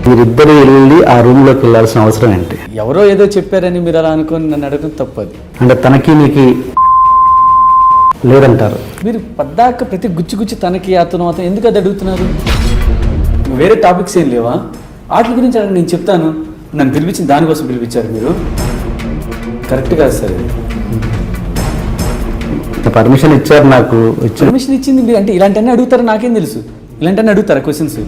మీరిద్దరు వెళ్ళి ఆ రూమ్లోకి వెళ్ళాల్సిన అవసరం ఏంటి? ఎవరో ఏదో చెప్పారని మీరు అలా అనుకొని నన్ను అడగడం తప్పది. అంటే తనకి నీకు లేదంటారు. మీరు పద్దాక ప్రతి గుచ్చి తనకి అతను ఎందుకు అది అడుగుతున్నారు? వేరే టాపిక్స్ ఏం లేవా? వాటి గురించి నేను చెప్తాను. నన్ను పిలిపించింది దానికోసం పిలిపించారు మీరు. కరెక్ట్ కాదు సార్. పర్మిషన్ ఇచ్చారు నాకు. పర్మిషన్ ఇచ్చింది మీరు అంటే ఇలాంటివన్నీ అడుగుతారా? నాకేం తెలుసు ఇలాంటివన్నీ అడుగుతారా క్వశ్చన్స్?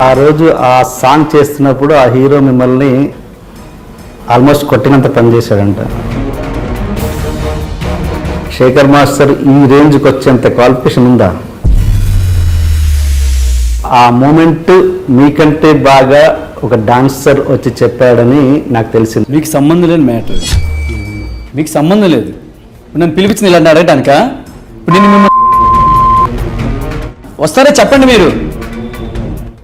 ఆ రోజు ఆ సాంగ్ చేస్తున్నప్పుడు ఆ హీరో మిమ్మల్ని ఆల్మోస్ట్ కొట్టినంత పని చేశాడంట. శేఖర్ మాస్టర్ ఈ రేంజ్కి వచ్చేంత క్వాలిఫికేషన్ ఉందా? ఆ మూమెంట్ మీకంటే బాగా ఒక డాన్సర్ వచ్చి చెప్పాడని నాకు తెలిసింది. మీకు సంబంధం లేని మ్యాటర్. మీకు సంబంధం లేదు. నన్ను పిలిపించింది ఇలాంటి అడగటానిక? ఇప్పుడు నేను మిమ్మల్ని వస్తారా చెప్పండి. మీరు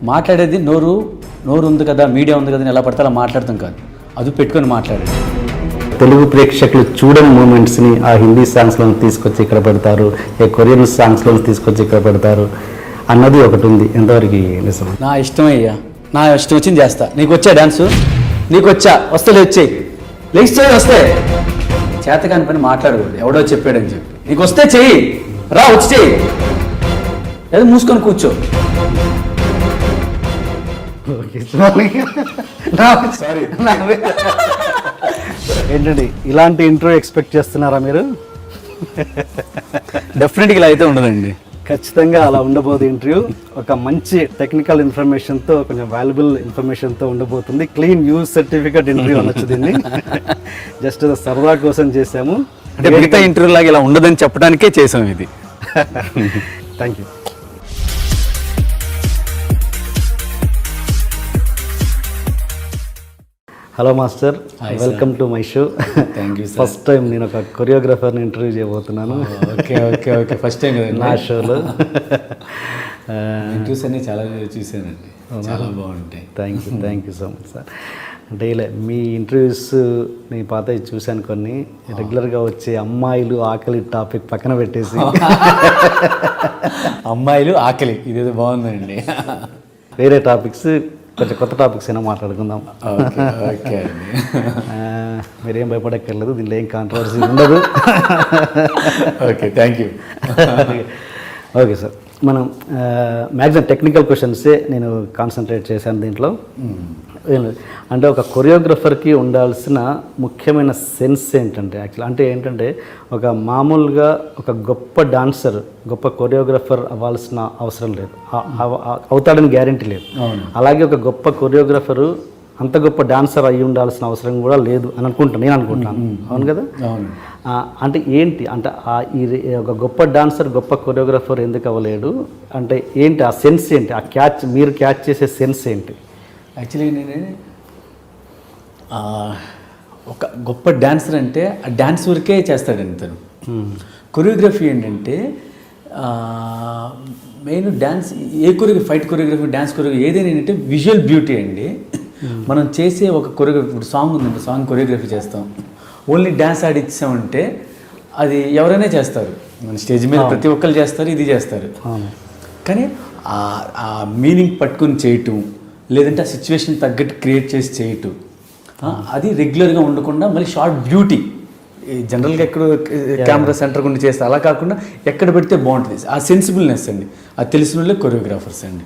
మాట్లాడేది నోరు ఉంది కదా, మీడియా ఉంది కదా, ఎలా పడితే అలా మాట్లాడతాం కాదు. అది పెట్టుకొని మాట్లాడేది. తెలుగు ప్రేక్షకులు చూడని మూమెంట్స్ని ఆ హిందీ సాంగ్స్లో తీసుకొచ్చి ఇక్కడ పెడతారు, ఏ కొరియన్ సాంగ్స్లో తీసుకొచ్చి ఇక్కడ పెడతారు అన్నది ఒకటి ఉంది. ఎంతవరకు నిజం? నా ఇష్టమయ్యా, నా ఇష్టం వచ్చింది చేస్తా. నీకు వచ్చా డాన్సు? నీకు వచ్చా? వస్తే వచ్చేయి. లేచి వస్తే చేతకాని పని మాట్లాడకూడదు. ఎవడో చెప్పాడని చెప్పి నీకు వస్తే చెయ్యి, రా వచ్చి చెయ్యి, ఏదో మూసుకొని కూర్చో. సారీ ఏంటండి, ఇలాంటి ఇంట్రో ఎక్స్పెక్ట్ చేస్తున్నారా మీరు? డెఫినెట్గా ఇలా అయితే ఉండదండి. ఖచ్చితంగా అలా ఉండబోదు ఇంటర్వ్యూ. ఒక మంచి టెక్నికల్ ఇన్ఫర్మేషన్తో, కొంచెం వాల్యుబుల్ ఇన్ఫర్మేషన్తో ఉండబోతుంది. క్లీన్ యూజ్ సర్టిఫికేట్ ఇంటర్వ్యూ అనొచ్చు దీన్ని. జస్ట్ సరదా కోసం చేసాము. అంటే మిగతా ఇంటర్వ్యూ లాగా ఇలా ఉండదని చెప్పడానికే చేసాము ఇది. Thank you. Hello master, welcome to my show. Thank you. First time నేను ఒక కొరియోగ్రాఫర్ని ఇంటర్వ్యూ చేయబోతున్నాను. ఓకే ఫస్ట్ టైం కదా నా షోలో. ఇంటర్వ్యూస్ అన్నీ చాలా చూసానండి, చాలా బాగుంటాయి. Thank you so much sir. అంటే ఇలా మీ ఇంటర్వ్యూస్ నేను పాత చూశాను కొన్ని. రెగ్యులర్గా వచ్చే అమ్మాయిలు ఆకలి టాపిక్ పక్కన పెట్టేసి అమ్మాయిలు ఆకలి ఇదేదో బాగుందండి. వేరే టాపిక్స్, కొంచెం కొత్త టాపిక్స్ అయినా మాట్లాడుకుందాం. ఓకే మీరేం భయపడక్కర్లేదు, దీనిలో ఏం కాంట్రవర్సీ ఉండదు. Okay thank you. Okay sir, మనం మ్యాక్సిమం టెక్నికల్ క్వశ్చన్సే నేను కాన్సన్ట్రేట్ చేశాను దీంట్లో. అంటే ఒక కొరియోగ్రఫర్కి ఉండాల్సిన ముఖ్యమైన సెన్స్ ఏంటంటే, యాక్చువల్ అంటే ఏంటంటే, ఒక మామూలుగా ఒక గొప్ప డాన్సర్ గొప్ప కొరియోగ్రఫర్ అవ్వాల్సిన అవసరం లేదు, అవుతాడని గ్యారెంటీ లేదు. అలాగే ఒక గొప్ప కొరియోగ్రఫరు అంత గొప్ప డాన్సర్ అయ్యి ఉండాల్సిన అవసరం కూడా లేదు అని నేను అనుకుంటాను. అవును కదా? అంటే ఏంటి అంటే ఒక గొప్ప డాన్సర్ గొప్ప కొరియోగ్రఫర్ ఎందుకు అవ్వలేడు అంటే ఏంటి ఆ సెన్స్ ఏంటి? ఆ క్యాచ్ మీరు క్యాచ్ చేసే సెన్స్ ఏంటి? యాక్చువల్గా నేను ఒక గొప్ప డాన్సర్ అంటే ఆ డాన్స్ వరకే చేస్తాడండి తను. కొరియోగ్రఫీ ఏంటంటే మెయిన్ డాన్స్, ఏ choreography, fight choreography, dance choreography ఏదైనా ఏంటంటే విజువల్ బ్యూటీ అండి. మనం చేసే ఒక కొరియోగ్రఫీ, ఇప్పుడు సాంగ్ ఉందంటే సాంగ్ కొరియోగ్రఫీ చేస్తాం, ఓన్లీ డ్యాన్స్ ఆడిచ్చామంటే అది ఎవరైనా చేస్తారు, మన స్టేజ్ మీద ప్రతి ఒక్కరు చేస్తారు, ఇది చేస్తారు. కానీ ఆ మీనింగ్ పట్టుకుని చేయటం, లేదంటే ఆ సిచ్యువేషన్ తగ్గట్టు క్రియేట్ చేసి చేయటం, అది రెగ్యులర్గా ఉండకుండా మళ్ళీ షార్ట్ బ్యూటీ జనరల్గా ఎక్కడ కెమెరా సెంటర్ గుండి చేస్తే అలా కాకుండా ఎక్కడ పెడితే బాగుంటుంది, ఆ సెన్సిబుల్నెస్ అండి. అది తెలిసిన వాళ్ళే కొరియోగ్రాఫర్స్ అండి.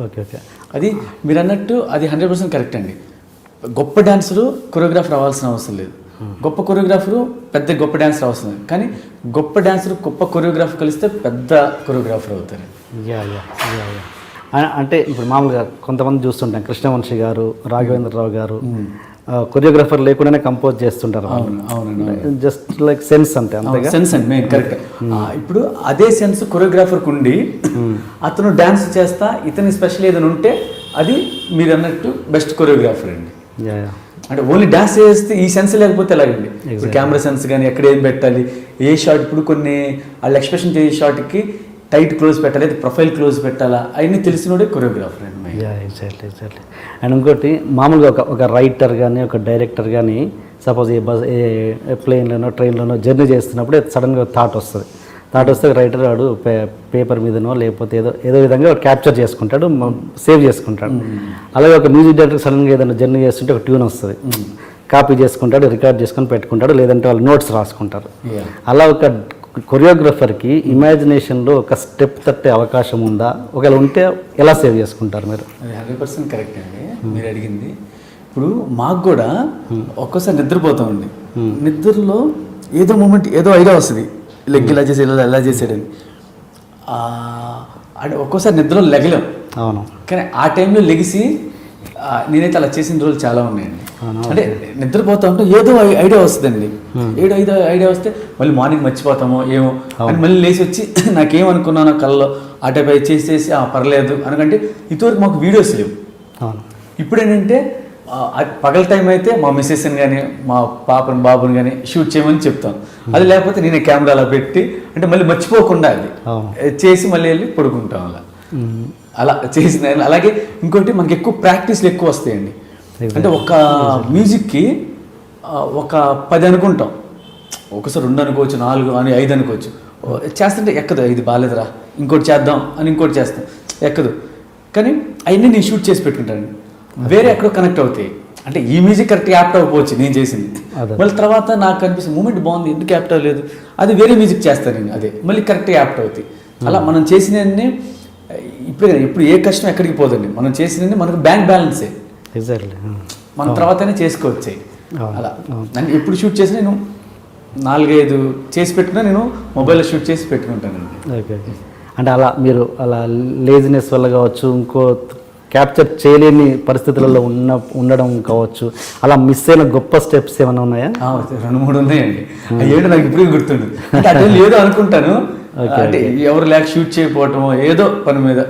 ఓకే ఓకే, అది మీరు అన్నట్టు అది 100% కరెక్ట్ అండి. గొప్ప డాన్సరు కొరియోగ్రాఫర్ అవ్వాల్సిన అవసరం లేదు, గొప్ప కొరియోగ్రాఫరు పెద్ద గొప్ప డాన్సర్ అవసరం లేదు. కానీ గొప్ప డాన్సర్ గొప్ప కొరియోగ్రాఫర్ కలిస్తే పెద్ద కొరియోగ్రాఫర్ అవుతారు. అంటే ఇప్పుడు మామూలుగా కొంతమంది చూస్తుంటాం, కృష్ణవంశీ గారు, రాఘవేంద్రరావు గారు కొరియోగ్రాఫర్ లేకుండానే కంపోజ్ చేస్తుంటారు. జస్ట్ లైక్ సెన్స్ అంతే, అంతేగా? సెన్స్ అండి మెయిన్, కరెక్ట్. ఇప్పుడు అదే సెన్స్ కొరియోగ్రాఫర్కి ఉండి అతను డాన్స్ చేస్తా ఇతని స్పెషల్ ఏదైనా ఉంటే అది మీరు అన్నట్టు బెస్ట్ కొరియోగ్రాఫర్ అండి. అంటే ఓన్లీ డాన్స్ చేస్తే ఈ సెన్స్ లేకపోతే ఎలాగండి? ఇప్పుడు కెమెరా సెన్స్ కానీ ఎక్కడ ఏం పెట్టాలి, ఏ షాట్, ఇప్పుడు కొన్ని వాళ్ళు ఎక్స్ప్రెషన్ చేసే షాట్కి టైట్ క్లోజ్ పెట్టాలి, అయితే ప్రొఫైల్ క్లోజ్ పెట్టాలా, అవన్నీ తెలిసినోడే కొరియోగ్రాఫర్ అండి. ఎగ్జాక్ట్లీ. అండ్ ఇంకోటి మామూలుగా ఒక రైటర్ కానీ ఒక డైరెక్టర్ కానీ సపోజ్ ఏ ప్లేన్లోనో ట్రైన్లోనో జర్నీ చేస్తున్నప్పుడు సడన్గా థాట్ వస్తుంది. థాట్ వస్తే రైటర్ వాడు పేపర్ మీదనో లేకపోతే ఏదో విధంగా క్యాప్చర్ చేసుకుంటాడు, సేవ్ చేసుకుంటాడు. అలాగే ఒక మ్యూజిక్ డైరెక్టర్ సడన్గా ఏదైనా జర్నీ చేస్తుంటే ఒక ట్యూన్ వస్తుంది, కాపీ చేసుకుంటాడు, రికార్డ్ చేసుకొని పెట్టుకుంటాడు, లేదంటే వాళ్ళు నోట్స్ రాసుకుంటారు. అలా ఒక కొరియోగ్రఫర్కి ఇమాజినేషన్లో ఒక స్టెప్ తట్టే అవకాశం ఉందా? ఒకవేళ ఉంటే ఎలా సేవ్ చేసుకుంటారు మీరు? అది 100% కరెక్ట్ అండి మీరు అడిగింది. ఇప్పుడు మాకు కూడా ఒక్కోసారి నిద్రపోతామండి, నిద్రలో ఏదో మూమెంట్ ఏదో ఐడియా వస్తుంది, లెగ్ ఇలా చేసి ఎలా చేసాడని. అంటే ఒక్కోసారి నిద్రలో లెగలేం. అవును. కానీ ఆ టైంలో లెగిసి నేనైతే అలా చేసిన రోజులు చాలా ఉన్నాయండి. అంటే నిద్రపోతా ఉంటే ఏదో ఐడియా వస్తుందండి, ఏదో ఐడియా వస్తే మళ్ళీ మార్నింగ్ మర్చిపోతామో ఏమో అని మళ్ళీ లేచి వచ్చి నాకేమనుకున్నాను కళ్ళలో ఆ టైప్ చేసేసి పర్లేదు అనకంటే ఇదివరకు మాకు వీడియోస్ లేవు. ఇప్పుడు ఏంటంటే పగల టైం అయితే మా మిస్సెస్ని కానీ మా పాపని బాబుని కానీ షూట్ చేయమని చెప్తాను. అది లేకపోతే నేనే కెమెరా అలా పెట్టి అంటే మళ్ళీ మర్చిపోకుండా అది చేసి మళ్ళీ వెళ్ళి పడుకుంటాం. అలా చేసిన. అలాగే ఇంకోటి మనకి ఎక్కువ ప్రాక్టీస్లు ఎక్కువ వస్తాయండి. అంటే ఒక మ్యూజిక్కి ఒక 10 అనుకుంటాం, ఒకసారి 2 అనుకోవచ్చు, 4 అని 5 అనుకోవచ్చు. చేస్తుంటే ఎక్కదు, ఇది బాగాలేదురా ఇంకోటి చేద్దాం అని ఇంకోటి చేస్తాం, ఎక్కదు. కానీ అవన్నీ నేను షూట్ చేసి పెట్టుకుంటాను, వేరే ఎక్కడో కనెక్ట్ అవుతాయి. అంటే ఈ మ్యూజిక్ కరెక్ట్ యాప్ట్ అవ్వకపోవచ్చు నేను చేసింది, మళ్ళీ తర్వాత నాకు అనిపిస్తుంది మూమెంట్ బాగుంది ఎందుకు యాప్ట్ అవ్వలేదు, అది వేరే మ్యూజిక్ చేస్తాను నేను, అదే మళ్ళీ కరెక్ట్గా యాప్ట్ అవుతాయి. అలా మనం చేసినవన్నీ ఇప్పుడు ఏ కష్టం ఎక్కడికి పోదండి, మనం చేసినవన్నీ మనకు బ్యాంక్ బ్యాలెన్సే, మన తర్వాతనే చేసుకోవచ్చాయి. అలా నన్ను ఎప్పుడు షూట్ చేసి నేను 4-5 చేసి పెట్టుకున్నా, నేను మొబైల్లో షూట్ చేసి పెట్టుకుంటానండి. ఓకే. అంటే అలా మీరు అలా లేజినెస్ వల్ల కావచ్చు, ఇంకో క్యాప్చర్ చేయలేని పరిస్థితులలో ఉండడం కావచ్చు, అలా మిస్ అయిన గొప్ప స్టెప్స్ ఏమైనా ఉన్నాయా? 2-3 ఉన్నాయండి. అయ్యేంటి నాకు ఇప్పుడు గుర్తుండదు. అంటే అటు ఏదో అనుకుంటాను, అంటే ఎవరు లేక షూట్ చేయకపోవటమో ఏదో పని మీద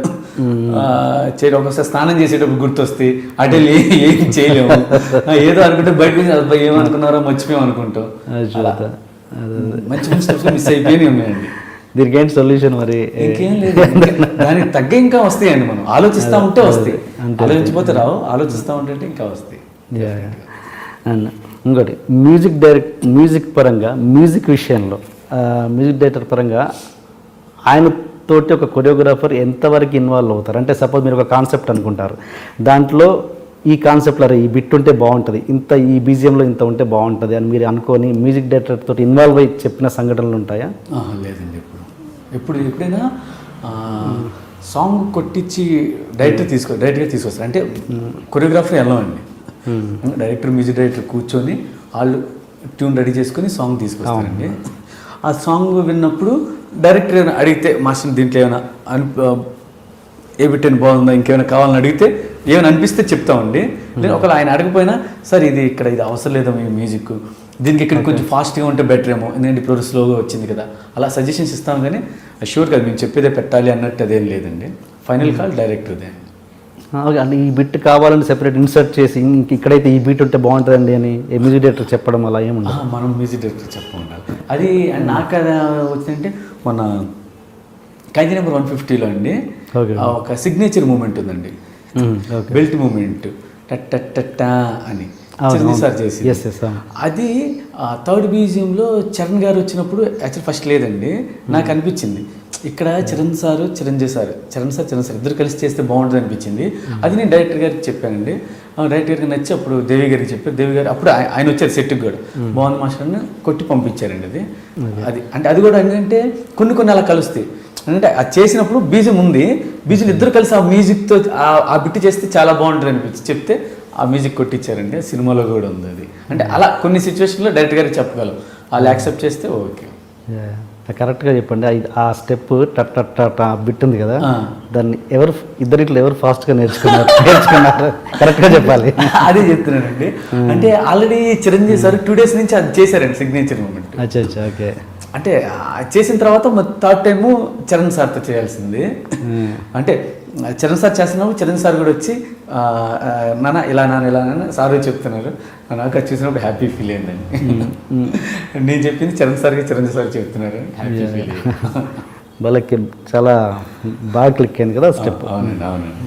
చేయడం, ఒకసారి స్నానం చేసేటప్పుడు గుర్తొస్తే అటు ఏం చేయలేము, ఏదో అనుకుంటే బయట నుంచి ఏమనుకున్నారో మర్చిపోయాం అనుకుంటాం. మంచి మంచి స్టెప్స్ మిస్ అయిపోయి ఉన్నాయండి. దీనికి ఏంటి సొల్యూషన్ మరి? ఇంకేం లేదు, దానికి తగ్గ ఇంకా వస్తాయండి. మనం ఆలోచిస్తూ ఉంటే వస్తాయి, ఆలోచించిపోతే రావు, ఆలోచిస్తూ ఉంటే ఇంకా వస్తాయి. అండ్ ఇంకోటి మ్యూజిక్ పరంగా, మ్యూజిక్ విషయంలో మ్యూజిక్ డైరెక్టర్ పరంగా ఆయనతోటి ఒక కొరియోగ్రాఫర్ ఎంతవరకు ఇన్వాల్వ్ అవుతారు? అంటే సపోజ్ మీరు ఒక కాన్సెప్ట్ అనుకుంటారు, దాంట్లో ఈ కాన్సెప్ట్లో ఈ బిట్ ఉంటే బాగుంటుంది, ఈ బీజిఎంలో ఇంత ఉంటే బాగుంటుంది అని మీరు అనుకొని మ్యూజిక్ డైరెక్టర్ తోటి ఇన్వాల్వ్ అయ్యి చెప్పిన సంఘటనలు ఉంటాయా? లేదండి. ఎప్పుడైనా సాంగ్ కొట్టించి డైరెక్ట్గా తీసుకొస్తారు. అంటే కొరియోగ్రాఫర్ వెళ్ళమండి, డైరెక్టర్ మ్యూజిక్ డైరెక్టర్ కూర్చొని వాళ్ళు ట్యూన్ రెడీ చేసుకొని సాంగ్ తీసుకొస్తారండి. ఆ సాంగ్ విన్నప్పుడు డైరెక్టర్ ఏమైనా అడిగితే మాస్టర్ దీంట్లో ఏమైనా ఏ బిట్టని బాగుందా, ఇంకేమైనా కావాలని అడిగితే ఏమైనా అనిపిస్తే చెప్తామండి. నేను ఒకవేళ ఆయన అడగపోయినా సార్ ఇది అవసరం లేదేమో ఈ మ్యూజిక్, దీనికి ఇక్కడ కొంచెం ఫాస్ట్గా ఉంటే బెటర్ ఏమో, ఎందుకంటే ఇప్పుడు స్లోగా వచ్చింది కదా, అలా సజెషన్స్ ఇస్తాం. కానీ షూర్ కదా మేము చెప్పేదే పెట్టాలి అన్నట్టు అదేం లేదండి. ఫైనల్ కాల్ డైరెక్టర్దే. అంటే ఈ బిట్ కావాలని సెపరేట్ ఇన్సర్ట్ చేసి ఇక్కడైతే ఈ బీట్ ఉంటే బాగుంటుందండి అని మ్యూజిక్ డైరెక్టర్ చెప్పడం అలా ఏముండదు. మనం మ్యూజిక్ డైరెక్టర్ చెప్పాలి. అది నాకు అది వచ్చిందంటే మన ఖైదీ నెంబర్ 150లో అండి ఒక సిగ్నేచర్ మూమెంట్ ఉందండి, బెల్ట్ మూమెంట్ టట్టా అని చిరంజీవి సార్ చేసి, అది 3rd మ్యూజియంలో చరణ్ గారు వచ్చినప్పుడు యాక్చువల్ ఫస్ట్ లేదండి, నాకు అనిపించింది ఇక్కడ చరణ్ సార్ ఇద్దరు కలిసి చేస్తే బాగుంటుంది అనిపించింది. అది నేను డైరెక్టర్ గారికి చెప్పానండి. డైరెక్టర్ గారికి నచ్చి అప్పుడు దేవి గారికి చెప్పారు. దేవి గారు అప్పుడు ఆయన వచ్చారు సెట్కి కూడా, బాగుంది మాస్టర్ని కొట్టి పంపించారండి. అది అంటే అది కూడా ఏంటంటే కొన్ని అలా కలుస్తాయి. అంటే అది చేసినప్పుడు బీజం ఉంది, బీజులు ఇద్దరు కలిసి ఆ మ్యూజిక్తో ఆ బిట్ చేస్తే చాలా బాగుంటుంది అనిపించి చెప్తే ఆ మ్యూజిక్ కొట్టించారండి. సినిమాలో కూడా ఉంది అది. అంటే అలా కొన్ని సిచ్యువేషన్లో డైరెక్ట్ గారికి చెప్పగలం, వాళ్ళు యాక్సెప్ట్ చేస్తే ఓకే. కరెక్ట్గా చెప్పండి. ఆ స్టెప్ టట్ బిట్ ఉంది కదా, దాన్ని ఇద్దరిట్లో ఎవరు ఫాస్ట్గా నేర్చుకున్నారు కరెక్ట్గా చెప్పాలి. అదే చెప్తున్నానండి. అంటే ఆల్రెడీ చిరంజీవి సార్ 2 days నుంచి అది చేశారండి సిగ్నేచర్ మూమెంట్. ఓకే. అంటే చేసిన తర్వాత 3rd టైం చరణ్ సార్తో చేయాల్సింది. అంటే చరణ్ సార్ చేస్తున్నప్పుడు చరణ్ సార్ కూడా వచ్చి ఇలా సార్ చెప్తున్నారు, నాకు అది చూసినప్పుడు హ్యాపీ ఫీల్ అయిందండి. నేను చెప్పింది చరణ్ సార్ చెప్తున్నారు, హ్యాపీ ఫీల్ అయ్యింది. వాళ్ళకి చాలా బాగా క్లిక్ అయింది కదా స్టెప్. అవునండి.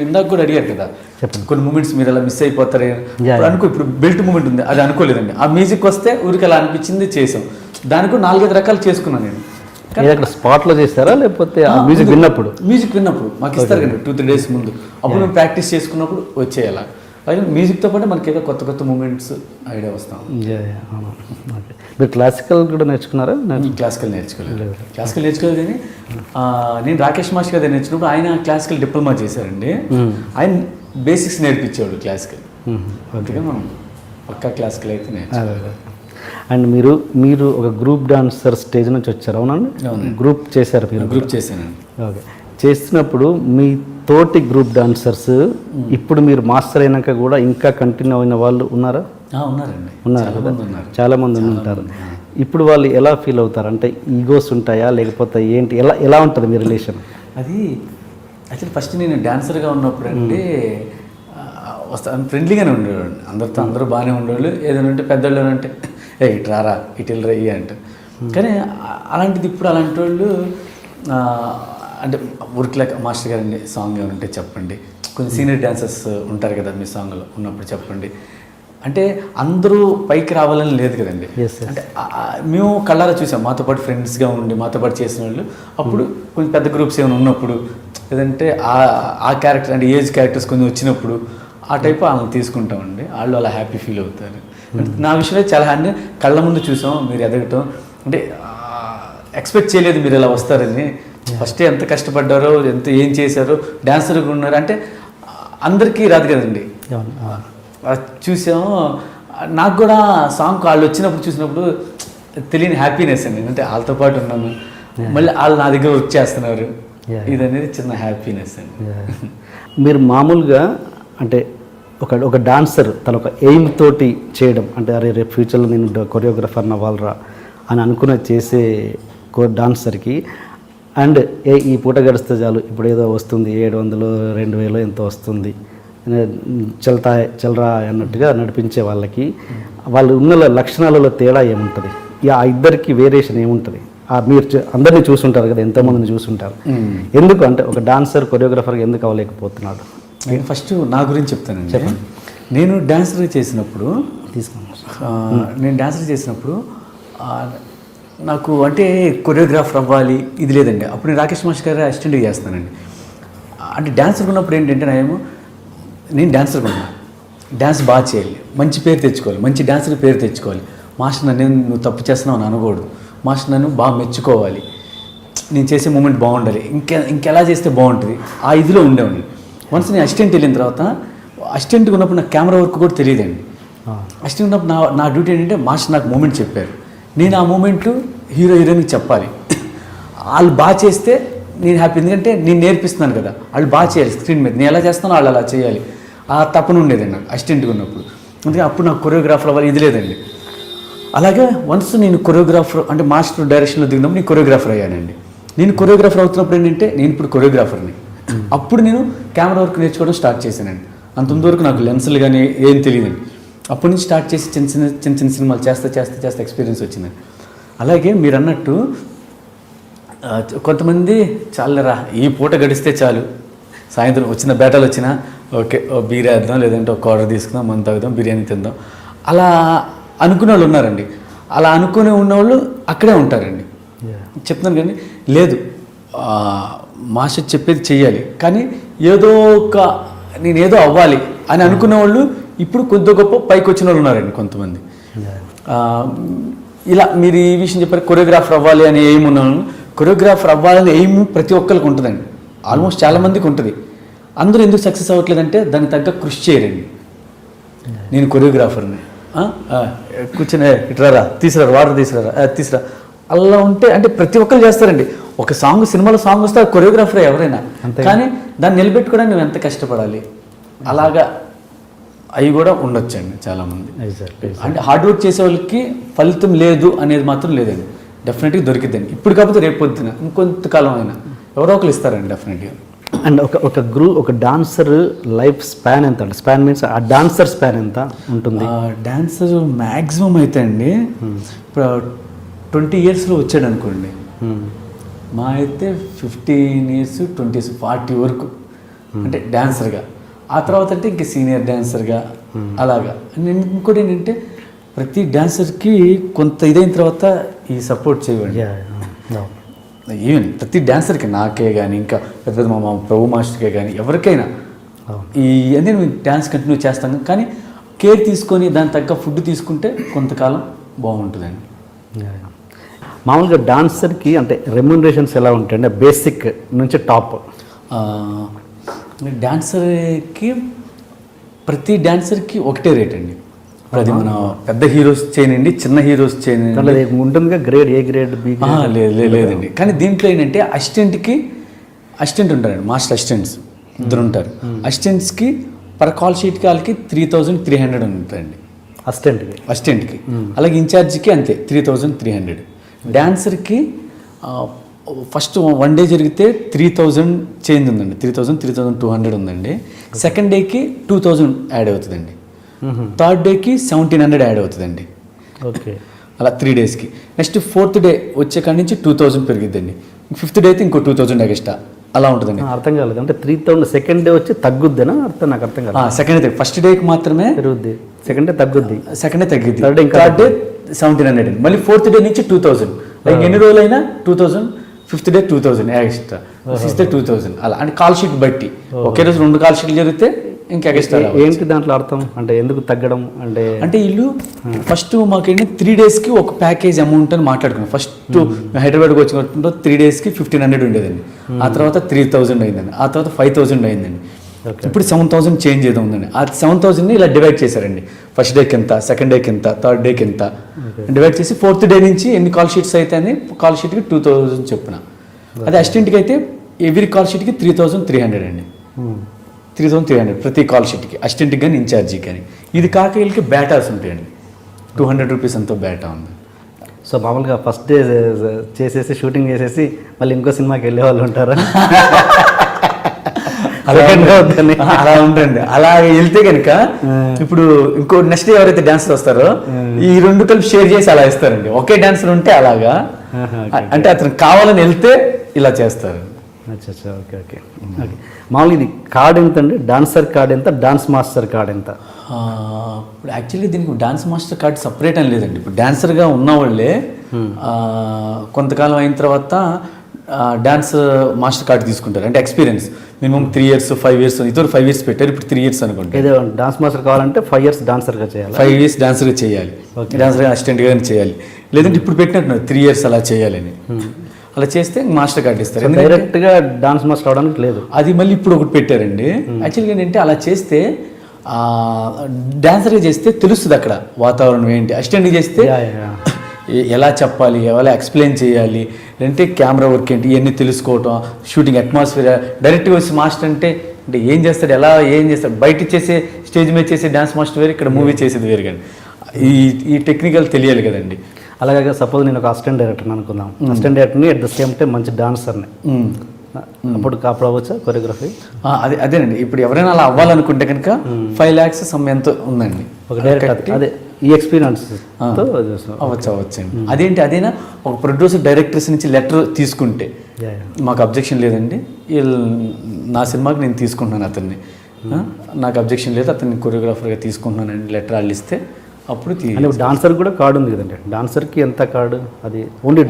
ఇందాక కూడా అడిగారు కదా కొన్ని మూమెంట్స్ మీరు అలా మిస్ అయిపోతారు అనుకో. ఇప్పుడు బెల్ట్ మూమెంట్ ఉంది, అది అనుకోలేదండి. ఆ మ్యూజిక్ వస్తే ఊరికి అలా అనిపించింది చేసాం. దానికి 4-5 రకాలు చేసుకున్నాను నేను. మీరు అక్కడ స్పాట్లో చేస్తారా లేకపోతే ఆ మ్యూజిక్ విన్నప్పుడు? మ్యూజిక్ విన్నప్పుడు మాకు ఇస్తారు కదా 2-3 డేస్ ముందు, అప్పుడు మేము ప్రాక్టీస్ చేసుకున్నప్పుడు వచ్చేయాల. అలాగే మ్యూజిక్తో పాటు మనకి ఏదో కొత్త కొత్త మూమెంట్స్ ఐడియా వస్తాం. ఓకే. మీరు క్లాసికల్ కూడా నేర్చుకున్నారా? క్లాసికల్ నేర్చుకోలేదు కానీ నేను రాకేష్ మాస్టర్ గారు నేర్చుకున్నప్పుడు ఆయన క్లాసికల్ డిప్లొమా చేశారండి. ఆయన బేసిక్స్ నేర్పించేవాడు క్లాసికల్. అందుకే మనం పక్కా క్లాసికల్ అయితే నేర్చుకోవాలి. అండ్ మీరు ఒక గ్రూప్ డాన్సర్ స్టేజ్ నుంచి వచ్చారు, అవునండి? గ్రూప్ చేశారు మీరు? గ్రూప్ చేశానండి. ఓకే. చేస్తున్నప్పుడు మీ తోటి గ్రూప్ డాన్సర్స్ ఇప్పుడు మీరు మాస్టర్ అయినాక కూడా ఇంకా కంటిన్యూ అయిన వాళ్ళు ఉన్నారా? ఉన్నారు కదా, చాలామంది ఉంటారు. ఇప్పుడు వాళ్ళు ఎలా ఫీల్ అవుతారు? అంటే ఈగోస్ ఉంటాయా లేకపోతే ఏంటి, ఎలా ఉంటుంది మీ రిలేషన్? అది యాక్చువల్లీ ఫస్ట్ నేను డాన్సర్గా ఉన్నప్పుడు అండి వస్తాను, ఫ్రెండ్లీగానే ఉండేవాడు, అందరూ బాగానే ఉండేవాళ్ళు. ఏదైనా ఉంటే పెద్దవాళ్ళు అంటే ఇటు రారా ఇటు వెళ్ళరా ఇవి అంట. కానీ అలాంటిది ఇప్పుడు అలాంటి వాళ్ళు అంటే ఊరికిలేక మాస్టర్ గారండి సాంగ్ ఏమైనా ఉంటే చెప్పండి, కొంచెం సీనియర్ డాన్సర్స్ ఉంటారు కదా మీ సాంగ్లో ఉన్నప్పుడు చెప్పండి అంటే అందరూ పైకి రావాలని లేదు కదండి. అంటే మేము కళ్ళారా చూసాం, మాతో పాటు ఫ్రెండ్స్గా ఉండి మాతో పాటు చేసిన వాళ్ళు. అప్పుడు కొంచెం పెద్ద గ్రూప్స్ ఏమైనా ఉన్నప్పుడు లేదంటే ఆ క్యారెక్టర్ అంటే ఏజ్ క్యారెక్టర్స్ కొంచెం వచ్చినప్పుడు ఆ టైప్ వాళ్ళని తీసుకుంటామండి. వాళ్ళు అలా హ్యాపీ ఫీల్ అవుతారు. నా విషయంలో చాలా హ్యాపీ, కళ్ళ ముందు చూసాం మీరు ఎదగటం, అంటే ఎక్స్పెక్ట్ చేయలేదు మీరు ఇలా వస్తారని. ఫస్ట్ ఎంత కష్టపడ్డారో ఏం చేశారో డాన్సర్గా ఉన్నారు అంటే అందరికీ రాదు కదండి. చూసాము, నాకు కూడా సాంగ్ వాళ్ళు వచ్చినప్పుడు చూసినప్పుడు తెలియని హ్యాపీనెస్ అండి. అంటే వాళ్ళతో పాటు ఉన్నాను, మళ్ళీ వాళ్ళు నా దగ్గర వర్క్ చేస్తున్నారు, ఇది అనేది చిన్న హ్యాపీనెస్ అండి. మీరు మామూలుగా అంటే ఒక డాన్సర్ తన ఒక ఎయిమ్ తోటి చేయడం అంటే అరే రేపు ఫ్యూచర్లో నేను కొరియోగ్రఫర్ని అవ్వాలరా అని అనుకున్న చేసే డాన్సర్కి అండ్ ఈ పూట గడిస్తే చాలు ఇప్పుడు ఏదో వస్తుంది 700 2000 ఎంతో వస్తుంది చల్రా అన్నట్టుగా నడిపించే వాళ్ళకి వాళ్ళు ఉన్న లక్షణాలలో తేడా ఏముంటుంది? ఆ ఇద్దరికి వేరియేషన్ ఏముంటుంది? మీరు అందరినీ చూసుంటారు కదా, ఎంతోమందిని చూసుంటారు. ఎందుకు అంటే ఒక డాన్సర్ కొరియోగ్రఫర్గా ఎందుకు అవ్వలేకపోతున్నాడు? నేను ఫస్ట్ నా గురించి చెప్తానండి. చెప్పండి. నేను డాన్సర్ చేసినప్పుడు నాకు అంటే కొరియోగ్రాఫర్ అవ్వాలి ఇది లేదండి. అప్పుడు నేను రాకేష్ మాస్టర్ గారు అసిస్టెంట్గా చేస్తానండి. అంటే డాన్సర్గా ఉన్నప్పుడు ఏంటంటే నేను డాన్సర్గా ఉన్నా, డాన్స్ బాగా చేయాలి, మంచి పేరు తెచ్చుకోవాలి, మంచి డాన్సర్ పేరు తెచ్చుకోవాలి. మాస్టర్ నన్ను నువ్వు తప్పు చేస్తున్నావు అని అనకూడదు, మాస్టర్ నన్ను బాగా మెచ్చుకోవాలి, నేను చేసే మూమెంట్ బాగుండాలి, ఇంకెలా చేస్తే బాగుంటుంది, ఆ ఇదిలో ఉండేవాడిని. వన్స్ నేను అసిస్టెంట్ వెళ్ళిన తర్వాత అసిస్టెంట్గా ఉన్నప్పుడు నాకు కెమెరా వర్క్ కూడా తెలియదండి. అసిస్టెంట్ ఉన్నప్పుడు నా డ్యూటీ ఏంటంటే మాస్టర్ నాకు మూమెంట్ చెప్పారు, నేను ఆ మూమెంట్ హీరోయిన్కి చెప్పాలి. వాళ్ళు బాగా చేస్తే నేను హ్యాపీ, ఎందుకంటే నేను నేర్పిస్తున్నాను కదా, వాళ్ళు బాగా చేయాలి స్క్రీన్ మీద, నేను ఎలా చేస్తానో వాళ్ళు అలా చేయాలి. ఆ తప్పన ఉండేదండి నాకు అసిస్టెంట్గా ఉన్నప్పుడు. అందుకే అప్పుడు నాకు కొరియోగ్రాఫర్ అవ్వాలి ఇది లేదండి. అలాగే వన్స్ నేను కొరియోగ్రాఫర్ అంటే మాస్టర్ డైరెక్షన్లో దిగినప్పుడు నేను కొరియోగ్రాఫర్ అయ్యానండి. నేను కొరియోగ్రాఫర్ అవుతున్నప్పుడు ఏంటంటే నేను ఇప్పుడు కొరియోగ్రాఫర్ని, అప్పుడు నేను కెమెరా వర్క్ నేర్చుకోవడం స్టార్ట్ చేశానండి. అంతవరకు నాకు లెన్సులు కానీ ఏం తెలియదండి. అప్పటి నుంచి స్టార్ట్ చేసి చిన్న చిన్న సినిమాలు చేస్తే ఎక్స్పీరియన్స్ వచ్చిందండి. అలాగే మీరు అన్నట్టు కొంతమంది చాలరా ఈ పూట గడిస్తే చాలు, సాయంత్రం వచ్చిన బేటాలు వచ్చినా ఓకే బీర్ వేద్దాం, లేదంటే ఒక ఆర్డర్ తీసుకుందాం, మనం తాగుదాం, బిర్యానీ తిందాం, అలా అనుకునే వాళ్ళు ఉన్నారండి. అలా అనుకునే ఉన్నవాళ్ళు అక్కడే ఉంటారండి. చెప్తున్నాను కానీ లేదు, మాస్టర్ చెప్పేది చెయ్యాలి, కానీ నేనేదో అవ్వాలి అని అనుకునే వాళ్ళు ఇప్పుడు కొద్ది గొప్ప పైకి వచ్చిన వాళ్ళు ఉన్నారండి కొంతమంది. ఇలా మీరు ఈ విషయం చెప్పారు, కొరియోగ్రాఫర్ అవ్వాలి అని ఎయిమ్ ఉన్నాను. కొరియోగ్రాఫర్ అవ్వాలని ఎయిమ్ ప్రతి ఒక్కరికి ఉంటుందండి, ఆల్మోస్ట్ చాలామందికి ఉంటుంది. అందరూ ఎందుకు సక్సెస్ అవ్వట్లేదంటే దానికి తగ్గ కృషి చేయరండి. నేను కొరియోగ్రాఫర్ని కూర్చొని ఇట్రారా తీసుకురా వాటర్ తీసుకురా అలా ఉంటే అంటే ప్రతి ఒక్కరు చేస్తారండి. ఒక సాంగ్ సినిమాలో సాంగ్ వస్తే కొరియోగ్రాఫర్ ఎవరైనా, కానీ దాన్ని నిలబెట్టుకోవడానికి నువ్వు ఎంత కష్టపడాలి, అలాగా అవి కూడా ఉండొచ్చండి చాలామంది. అంటే హార్డ్ వర్క్ చేసే వాళ్ళకి ఫలితం లేదు అనేది మాత్రం లేదండి, డెఫినెట్గా దొరికిద్దండి. ఇప్పుడు కాకపోతే రేపు పొద్దున ఇంకొంతకాలం అయినా ఎవరో ఒకరు ఇస్తారండి డెఫినెట్గా. అండ్ ఒక డాన్సర్ లైఫ్ స్పాన్ ఎంత అంటే, స్పాన్ మీన్స్ ఆ డాన్సర్ స్పాన్ ఎంత ఉంటుంది? డాన్సర్ మ్యాక్సిమం అయితే అండి ఇప్పుడు 20 yearsలో వచ్చాడు అనుకోండి, మా అయితే 15 years 20 years 40 వరకు అంటే డాన్సర్గా. ఆ తర్వాత అంటే ఇంక సీనియర్ డాన్సర్గా అలాగా. ఇంకోటి ఏంటంటే ప్రతి డాన్సర్కి కొంత ఇదైన తర్వాత ఈ సపోర్ట్ చేయండి. ఈవెన్ ప్రతి డాన్సర్కి, నాకే కానీ ఇంకా పెద్ద పెద్ద మా ప్రభు మాస్టర్కే కానీ ఎవరికైనా ఈ అన్నీ మేము డ్యాన్స్ కంటిన్యూ చేస్తాం, కానీ కేర్ తీసుకొని దాని తగ్గ ఫుడ్ తీసుకుంటే కొంతకాలం బాగుంటుందండి. మామూలుగా డాన్సర్కి అంటే రెమ్యునరేషన్స్ ఎలా ఉంటాయండి బేసిక్ నుంచి టాప్? డాన్సర్కి ప్రతి డాన్సర్కి ఒకటే రేట్ అండి. అది మన పెద్ద హీరోస్ చేయనండి, చిన్న హీరోస్ చేయనండి ఉంటుందిగా grade, A grade, B grade? లేదండి. కానీ దీంట్లో ఏంటంటే అసిస్టెంట్ ఉంటారండి, మాస్టర్ అసిస్టెంట్స్ 2 ఉంటారు. అసిస్టెంట్స్కి పర్ కాల్ షీట్కి వాళ్ళకి 3300 ఉంటాయండి అసిస్టెంట్కి. అలాగే ఇన్ఛార్జ్కి అంతే 3300. డాన్సర్కి ఫస్ట్ 1 డే జరిగితే 3000 చేంజ్ ఉందండి, 3200 ఉందండి. సెకండ్ డేకి 2000 యాడ్ అవుతుందండి. థర్డ్ డేకి 1700 యాడ్ అవుతుందండి. ఓకే, అలా 3 డేస్కి. నెక్స్ట్ 4th డే వచ్చే కాడి నుంచి 2000 పెరిగిద్దండి. 5th డే అయితే ఇంకో 2000 ఎక్స్ట్రా అలా ఉంటుందండి. అర్థం కాలేదు అంటే 3000 సెకండ్ డే వచ్చి తగ్గుద్దేనా? నాకు అర్థం కాలేదు. సెకండ్ డే ఫస్ట్ డేకి మాత్రమే పెరుగుద్ది, సెకండ్ డే తగ్గుద్ది, సెకండ్ డే తగ్గిద్ది, థర్డ్ డే 1700. మళ్ళీ 4th డే నుంచి 2000. లైక్ ఎన్ని రోజులైనా 2000. 5th day 2000 extra, 6th day 2000 అలా. అంటే కాల్ షీట్ బట్టి ఒకే రోజు 2 కాల్ షీట్లు జరిగితే ఇంకా ఎక్స్ట్రా. ఏంటి దాంట్లో అర్థం? అంటే ఎందుకు తగ్గడం అంటే వీళ్ళు ఫస్ట్ మాకేంటి 3 డేస్కి ఒక ప్యాకేజ్ అమౌంట్ అని మాట్లాడుకున్నాం. ఫస్ట్ హైదరాబాద్కి వచ్చిన 3 డేస్కి 1500 ఉండేదండి. ఆ తర్వాత 3000 అయిందండి. ఆ తర్వాత 5000 అయిందండి. ఇప్పుడు 7000 చేంజ్ ఏదో ఉందండి. ఆ 7000ని ఇలా డివైడ్ చేశారండి. ఫస్ట్ డేకి ఎంత, సెకండ్ డేకి ఎంత, థర్డ్ డేకి ఎంత డివైడ్ చేసి 4th డే నుంచి ఎన్ని కాల్ షీట్స్ అయితే అని కాల్ షీట్కి 2000 చెప్పిన. అదే అసిస్టెంట్కి అయితే ఎవ్రీ కాల్ షీట్కి 3300 అండి. 3300 ప్రతి కాల్ షీట్కి, అసిస్టెంట్కి కానీ ఇన్ఛార్జికి కానీ. ఇది కాక వీళ్ళకి బేటాస్ ఉంటాయండి, 200 రూపీస్ అంతా బేటా ఉంది. సో మామూలుగా ఫస్ట్ డే చేసేసి షూటింగ్ చేసేసి మళ్ళీ ఇంకో సినిమాకి వెళ్ళే వాళ్ళు ఉంటారా? అలా ఉంటుంది. అలా వెళ్తే కనుక ఇప్పుడు ఇంకో నెక్స్ట్ డే ఎవరైతే డాన్సర్ వస్తారో ఈ 2 కలిపి షేర్ చేసి అలా ఇస్తారండి. ఒకే డాన్సర్ ఉంటే అలాగా, అంటే అతను కావాలని వెళ్తే ఇలా చేస్తారు. అచ్చా, ఓకే ఓకే ఓకే. మామూలుగా ఇది కార్డ్ ఎంత అండి? డాన్సర్ కార్డ్ ఎంత, డాన్స్ మాస్టర్ కార్డ్ ఎంత? ఇప్పుడు యాక్చువల్లీ దీనికి డాన్స్ మాస్టర్ కార్డ్ సపరేట్ అని లేదండి. ఇప్పుడు డాన్సర్గా ఉన్న వాళ్ళే కొంతకాలం అయిన తర్వాత డాన్స్ మాస్టర్ కార్డ్ తీసుకుంటారు. అంటే ఎక్స్పీరియన్స్ మినిమం 3 years 5 years, ఇద్దరు 5 years పెట్టారు, ఇప్పుడు 3 years అనుకుంటారు. ఏదో డాన్స్ మాస్టర్ కావాలంటే 5 years డాన్సర్గా చేయాలి, 5 years డాన్సర్గా చేయాలి, డాన్సర్గా అసిస్టెంట్గా చేయాలి. లేదంటే ఇప్పుడు పెట్టినట్టున్నారు 3 years అలా చేయాలని. అలా చేస్తే మాస్టర్ కార్డ్ ఇస్తారు. డైరెక్ట్గా డాన్స్ మాస్టర్ అవడానికి లేదు. అది మళ్ళీ ఇప్పుడు ఒకటి పెట్టారండి. యాక్చువల్గా ఏంటంటే అలా చేస్తే డాన్సర్గా చేస్తే తెలుస్తుంది అక్కడ వాతావరణం ఏంటి. అసిస్టెంట్గా చేస్తే ఎలా చెప్పాలి, ఎలా ఎక్స్ప్లెయిన్ చేయాలి, అంటే కెమెరా వర్క్ ఏంటి ఇవన్నీ తెలుసుకోవటం, షూటింగ్ అట్మాస్ఫియర్. డైరెక్ట్గా వచ్చి మాస్టర్ అంటే ఏం చేస్తాడు, ఏం చేస్తాడు, బయట చేసే స్టేజ్ మీద చేసే డాన్స్ మాస్టర్ వేరు, ఇక్కడ మూవీ చేసేది వేరు. కానీ ఈ టెక్నికల్ తెలియాలి కదండి. అలాగే సపోజ్ నేను ఒక అసిస్టెంట్ డైరెక్టర్ని అనుకుందాం, అసిస్టెంట్ డైరెక్టర్ని అట్ ద సేమ్ టైం మంచి డాన్సర్ని, అప్పుడు అవ్వచ్చా కొరియోగ్రఫీ? అదేనండి. ఇప్పుడు ఎవరైనా అలా అవ్వాలనుకుంటే కనుక 5 lakhs ఎంత ఉందండి ఒక డైరెక్టర్. అదే ఈ ఎక్స్పీరియన్స్ అవ్వచ్చండి. అదేంటి, అదేనా ఒక ప్రొడ్యూసర్ డైరెక్టర్స్ నుంచి లెటర్ తీసుకుంటే మాకు అబ్జెక్షన్ లేదండి, నా సినిమాకి నేను తీసుకుంటున్నాను అతన్ని, నాకు అబ్జెక్షన్ లేదు, అతన్ని కొరియోగ్రాఫర్గా తీసుకుంటున్నానండి లెటర్ వాళ్ళు ఇస్తే అప్పుడు డాన్సర్ కూడా కార్డు ఉంది కదండి. డాన్సర్కి ఎంత కార్డు? అది ఓన్లీ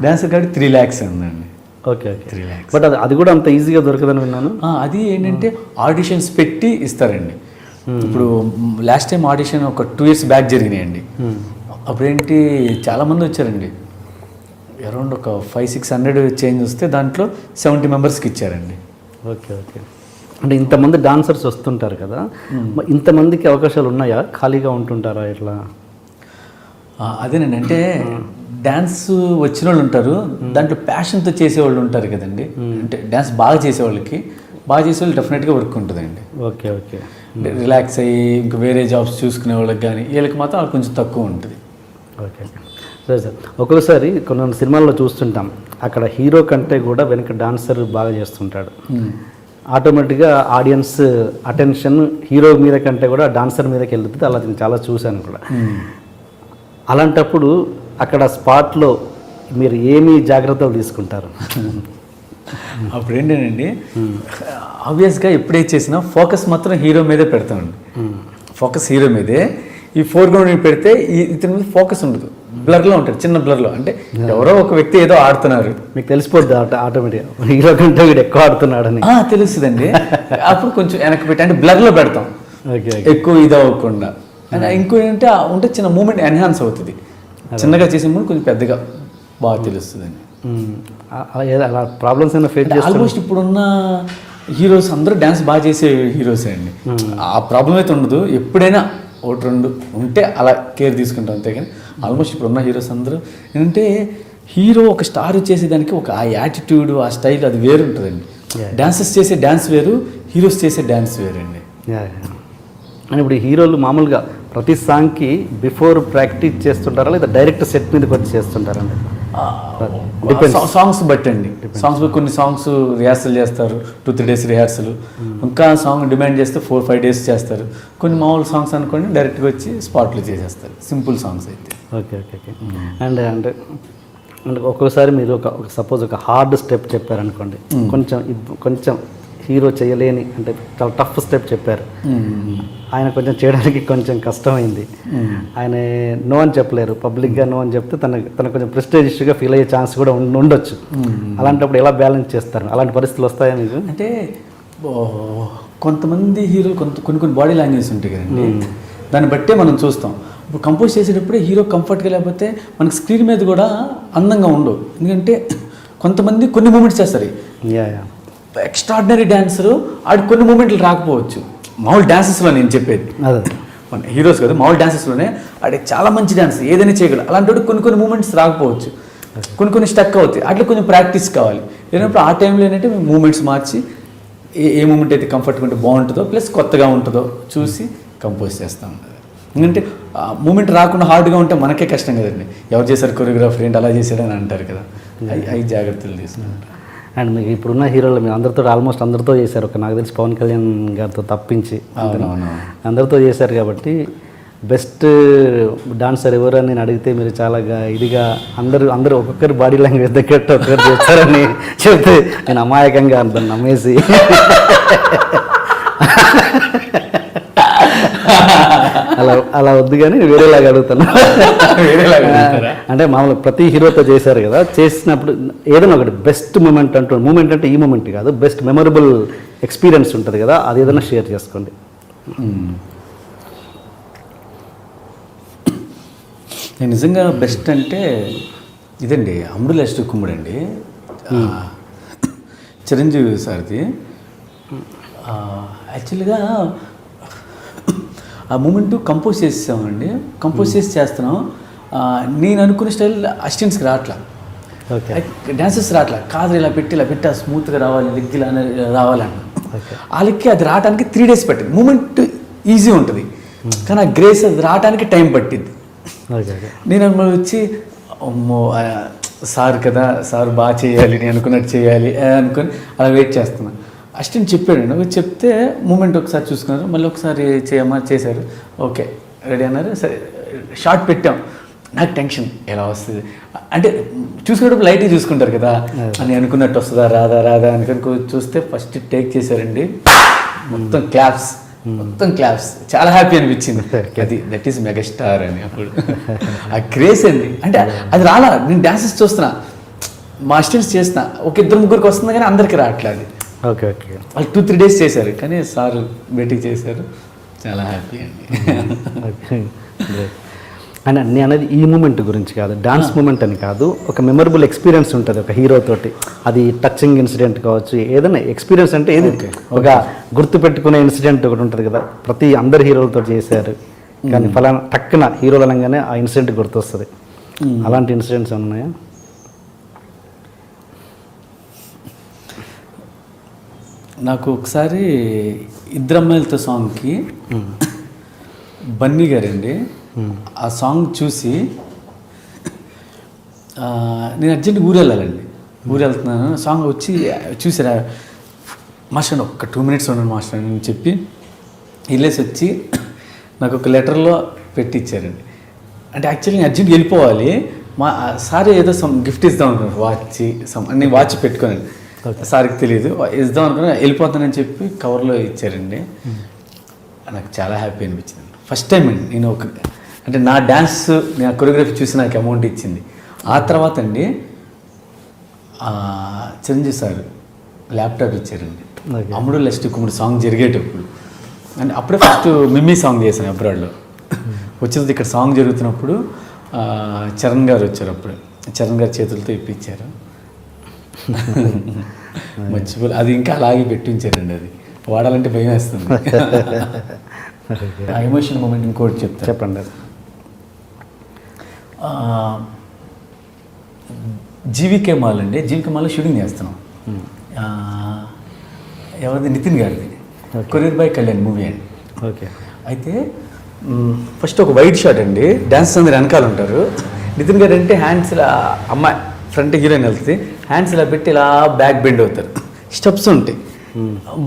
డాన్సర్ కార్డు 3 lakhs ఉందండి. Okay okay, 3 lakhs. బట్ అది కూడా అంత ఈజీగా దొరకదని విన్నాను. అది ఏంటంటే ఆడిషన్స్ పెట్టి ఇస్తారండి. ఇప్పుడు లాస్ట్ టైం ఆడిషన్ ఒక 2 years బ్యాక్ జరిగినాయండి. అప్పుడేంటి చాలామంది వచ్చారండి, అరౌండ్ ఒక 500-600 చేంజ్ వస్తే దాంట్లో 70 మెంబర్స్కి ఇచ్చారండి. Okay okay. అంటే ఇంతమంది డాన్సర్స్ వస్తుంటారు కదా, ఇంతమందికి అవకాశాలు ఉన్నాయా? ఖాళీగా ఉంటుంటారా ఇట్లా? అదేనండి, అంటే డ్యాన్స్ వచ్చిన వాళ్ళు ఉంటారు, దాంట్లో ప్యాషన్తో చేసేవాళ్ళు ఉంటారు కదండి. అంటే డ్యాన్స్ బాగా చేసేవాళ్ళకి, బాగా చేసేవాళ్ళు డెఫినెట్గా వర్క్ ఉంటుందండి. Okay okay. రిలాక్స్ అయ్యి ఇంకా వేరే జాబ్స్ చూసుకునే వాళ్ళకి కానీ వీళ్ళకి మాత్రం అది కొంచెం తక్కువ ఉంటుంది. ఓకే ఓకే, సరే సార్. ఒక్కొక్కసారి కొన్ని సినిమాల్లో చూస్తుంటాం, అక్కడ హీరో కంటే కూడా వెనక డాన్సర్ బాగా చేస్తుంటాడు. ఆటోమేటిక్గా ఆడియన్స్ అటెన్షన్ హీరో మీద కంటే కూడా డాన్సర్ మీదకి వెళ్తుంది. అలా నేను చాలా చూశాను కూడా. అలాంటప్పుడు అక్కడ స్పాట్లో మీరు ఏమి జాగ్రత్తలు తీసుకుంటారు? అప్పుడు ఏంటండి, ఆబ్వియస్గా ఎప్పుడైతే చేసినా ఫోకస్ మాత్రం హీరో మీదే పెడతామండి. ఫోకస్ హీరో మీదే. ఈ ఫోర్గ్రౌండ్ పెడితే ఇతని మీద ఫోకస్ ఉండదు. బ్లర్లో ఉంటాడు, చిన్న బ్లర్లో. అంటే ఎవరో ఒక వ్యక్తి ఏదో ఆడుతున్నారు, మీకు తెలిసిపోద్ది ఆటోమేటిక్గా హీరో కంటే వీడు ఎక్కువ ఆడుతున్నాడని. తెలుస్తుందండి. అప్పుడు కొంచెం వెనక్కి పెట్టి అంటే బ్లర్లో పెడతాం, ఓకే, ఎక్కువ ఇది అవ్వకుండా. అండ్ ఇంకో ఏంటంటే ఉంటే చిన్న మూమెంట్ ఎన్హాన్స్ అవుతుంది, చిన్నగా చేసే మూమెంట్ కొంచెం పెద్దగా బాగా తెలుస్తుందండి. అలా ప్రాబ్లమ్స్ అయినా ఫేస్ చేస్తారు. ఆల్మోస్ట్ ఇప్పుడున్న హీరోస్ అందరూ డ్యాన్స్ బాగా చేసే హీరోసే అండి. ఆ ప్రాబ్లం అయితే ఉండదు, ఎప్పుడైనా ఒకటి రెండు ఉంటే అలా కేర్ తీసుకుంటాం అంతే. కానీ ఆల్మోస్ట్ ఇప్పుడున్న హీరోస్ అందరూ ఏంటంటే హీరో ఒక స్టార్ చేసేదానికి ఒక ఆ యాటిట్యూడ్, ఆ స్టైల్ అది వేరు ఉంటుందండి. డాన్సర్స్ చేసే డ్యాన్స్ వేరు, హీరోస్ చేసే డ్యాన్స్ వేరండి. అని ఇప్పుడు హీరోలు మామూలుగా ప్రతి సాంగ్కి బిఫోర్ ప్రాక్టీస్ చేస్తుంటారా లేదా డైరెక్ట్ సెట్ మీదకి వచ్చి చేస్తుంటారండి? సాంగ్స్ బట్టి అండి. సాంగ్స్ కొన్ని సాంగ్స్ రిహార్సల్ చేస్తారు, 2-3 days రిహార్సల్. ఇంకా సాంగ్ డిమాండ్ చేస్తే 4-5 days చేస్తారు. కొన్ని మామూలు సాంగ్స్ అనుకోండి డైరెక్ట్గా వచ్చి స్పాట్లో చేసేస్తారు, సింపుల్ సాంగ్స్ అయితే. Okay okay okay. అండ్ అంటే అంటే ఒక్కోసారి మీరు ఒక సపోజ్ ఒక హార్డ్ స్టెప్ చెప్పారనుకోండి, కొంచెం హీరో చేయలేని అంటే చాలా టఫ్ స్టెప్ చెప్పారు, ఆయన కొంచెం చేయడానికి కొంచెం కష్టమైంది, ఆయన నో అని చెప్పలేరు, పబ్లిక్గా నో అని చెప్తే తనకు కొంచెం ప్రెస్టేజియస్గా ఫీల్ అయ్యే ఛాన్స్ కూడా ఉండొచ్చు. అలాంటప్పుడు ఎలా బ్యాలెన్స్ చేస్తారు? అలాంటి పరిస్థితులు వస్తాయా మీకు? అంటే కొంతమంది హీరోలు కొన్ని బాడీ లాంగ్వేజ్ ఉంటాయి కదండి, దాన్ని బట్టే మనం చూస్తాం. ఇప్పుడు కంపోజ్ చేసేటప్పుడే హీరో కంఫర్ట్గా లేకపోతే మనకి స్క్రీన్ మీద కూడా అందంగా ఉండవు. ఎందుకంటే కొంతమంది కొన్ని మూమెంట్స్ చేస్తారు, ఎక్స్ట్రాడినరీ డాన్సరు, ఆడు కొన్ని మూమెంట్లు రాకపోవచ్చు. మామూలు డాన్సెస్లో నేను చెప్పేది, అదే మన హీరోస్ కదా, మామూలు డాన్సెస్లోనే ఆడే చాలా మంచి డాన్స్ ఏదైనా చేయగలరు. అలాంటి కొన్ని మూమెంట్స్ రాకపోవచ్చు, కొన్ని స్టక్ అవుతాయి. అట్లా కొంచెం ప్రాక్టీస్ కావాలి. లేనప్పుడు ఆ టైంలో ఏంటంటే మేము మూమెంట్స్ మార్చి ఏ మూమెంట్ అయితే కంఫర్ట్గా ఉంటే బాగుంటుందో ప్లస్ కొత్తగా ఉంటుందో చూసి కంపోజ్ చేస్తాం. ఎందుకంటే మూమెంట్ రాకుండా హార్డ్గా ఉంటే మనకే కష్టం కదండి. ఎవరు చేశారు కొరియోగ్రాఫర్ ఏంటి అలా చేశారని అంటారు కదా, అవి జాగ్రత్తలు తీసుకుంటారు. అండ్ మీకు ఇప్పుడున్న హీరోలు మీరు ఆల్మోస్ట్ అందరితో చేశారు, ఒక నాకు తెలిసి పవన్ కళ్యాణ్ గారితో తప్పించి అందరితో చేశారు. కాబట్టి బెస్ట్ డాన్సర్ ఎవరు అని నేను అడిగితే మీరు చాలా ఇదిగా అందరూ ఒక్కొక్కరి బాడీ లాంగ్వేజ్ దగ్గర ఒక్కరు చేస్తారని చెప్తే నేను అమాయకంగా అంటాను నమ్మేసి. అలా వద్దు కానీ వేరేలాగా అడుగుతాను. అంటే మామూలుగా ప్రతి హీరోతో చేశారు కదా, చేసినప్పుడు ఏదైనా ఒకటి బెస్ట్ మూమెంట్ అంటే ఈ మూమెంట్ కాదు, బెస్ట్ మెమొరబుల్ ఎక్స్పీరియన్స్ ఉంటుంది కదా, అది ఏదైనా షేర్ చేసుకోండి. నేను నిజంగా బెస్ట్ అంటే ఇదండి, అమృల అష్ట కుమ్ముడు అండి, చిరంజీవి సార్ది. యాక్చువల్గా ఆ మూమెంట్ కంపోజ్ చేసామండి, కంపోజ్ చేస్తున్నాం. నేను అనుకున్న స్టైల్ అసిస్టెంట్స్కి రావట్లా, డాన్సెస్ రావట్లా, కాదు ఇలా పెట్టి స్మూత్గా రావాలి, లెగ్ ఇలా రావాలని. ఆ లెక్కి అది రావడానికి 3 days పట్టింది. మూమెంట్ ఈజీ ఉంటుంది కానీ ఆ గ్రేస్ అది రావడానికి టైం పట్టింది. నేను వచ్చి అమ్మో సార్ కదా, సార్ బాగా చేయాలి, నేను అనుకున్నట్టు చేయాలి అనుకొని అలా వెయిట్ చేస్తున్నాను. అసిస్టెంట్ చెప్పాడు, చెప్తే మూమెంట్ ఒకసారి చూసుకున్నారు, మళ్ళీ ఒకసారి చేశారు, ఓకే రెడీ అన్నారు. సరే షార్ట్ పెట్టాం, నాకు టెన్షన్ ఎలా వస్తుంది అంటే చూసుకునేటప్పుడు లైట్గా చూసుకుంటారు కదా అని అనుకున్నట్టు వస్తుందా రాదా అనుకుని చూస్తే ఫస్ట్ టేక్ చేశారండి, మొత్తం క్లాప్స్ చాలా హ్యాపీ అనిపించింది. దట్ ఈస్ మెగాస్టార్ అని. అప్పుడు ఆ క్రేజ్ అండి, అంటే అది రాలా. నేను డాన్సెస్ చూస్తున్నా, మా అసిస్టెంట్స్ చేస్తున్నా, ఒక 2-3 వస్తుంది కానీ అందరికీ రావట్లేదు. ఓకే వాళ్ళు 2-3 days చేశారు కానీ సార్ బయటికి చేశారు, చాలా హ్యాపీ అండి. అండ్ నేను అనేది ఈ మూమెంట్ గురించి కాదు, డాన్స్ మూమెంట్ అని కాదు, ఒక మెమరబుల్ ఎక్స్పీరియన్స్ ఉంటుంది ఒక హీరో తోటి, అది టచింగ్ ఇన్సిడెంట్ కావచ్చు, ఏదైనా ఎక్స్పీరియన్స్ అంటే ఏది ఒక గుర్తుపెట్టుకునే ఇన్సిడెంట్ ఒకటి ఉంటుంది కదా, అందరు హీరోలతో చేశారు కానీ ఫలానా టక్కున హీరోలు అనగానే ఆ ఇన్సిడెంట్ గుర్తొస్తుంది. అలాంటి ఇన్సిడెంట్స్ ఉన్నాయా? నాకు ఒకసారి ఇద్దరు అమ్మాయిలతో సాంగ్కి బన్నీ గారండి, ఆ సాంగ్ చూసి నేను అర్జెంట్ ఊరు వెళ్తున్నాను, సాంగ్ వచ్చి చూసారా మాస్టర్ ఒక్క 2 minutes ఉన్నాను మాస్టర్ అని చెప్పి వెళ్ళేసి వచ్చి నాకు ఒక లెటర్లో పెట్టించారండి. అంటే యాక్చువల్లీ నేను అర్జెంట్ వెళ్ళిపోవాలి, మా సార్ ఏదో గిఫ్ట్ ఇద్దాం అనుకున్నాను, నేను వాచ్ పెట్టుకోనండి, సార్కి తెలియదు, ఇద్దాం అనుకున్నా, వెళ్ళిపోతానని చెప్పి కవర్లో ఇచ్చారండి. నాకు చాలా హ్యాపీ అనిపించింది. ఫస్ట్ టైం అండి నేను అంటే నా డ్యాన్స్ నా కొరియోగ్రఫీ చూసి నాకు అమౌంట్ ఇచ్చింది. ఆ తర్వాత అండి చిరంజీవి సార్ ల్యాప్టాప్ ఇచ్చారండి. అమ్ముడు లెస్ట్ కుమ్ముడు సాంగ్ జరిగేటప్పుడు అంటే అప్పుడే ఫస్ట్ మిమ్మీ సాంగ్ చేశాను అబ్రాడ్లో. వచ్చేది ఇక్కడ సాంగ్ జరుగుతున్నప్పుడు చరణ్ గారు వచ్చారు. అప్పుడు చరణ్ గారు చేతులతో ఇప్పించారు. మర్చిపోలే, అది ఇంకా అలాగే పెట్టించారండి. అది వాడాలంటే భయం వేస్తుంది. ఆ ఎమోషన్ మూమెంట్ ఇంకోటి చెప్పండి. జీవికే మాల్ అండి, జీవికే మాల్లో షూటింగ్ చేస్తున్నాం. ఎవరిది? నితిన్ గారిది, కొరియర్ బై కళ్యాణ్ మూవీ అండి. ఓకే. అయితే ఫస్ట్ ఒక వైట్ షాట్ అండి, డాన్సర్స్ అందరు వెనకాల ఉంటారు. నితిన్ గారు అంటే హ్యాండ్స్ ఇలా అమ్మాయి ఫ్రంట్ హీరోయిన్ వెళ్తుంది, హ్యాండ్స్ ఇలా పెట్టి ఇలా బ్యాక్ బెండ్ అవుతారు. స్టెప్స్ ఉంటాయి,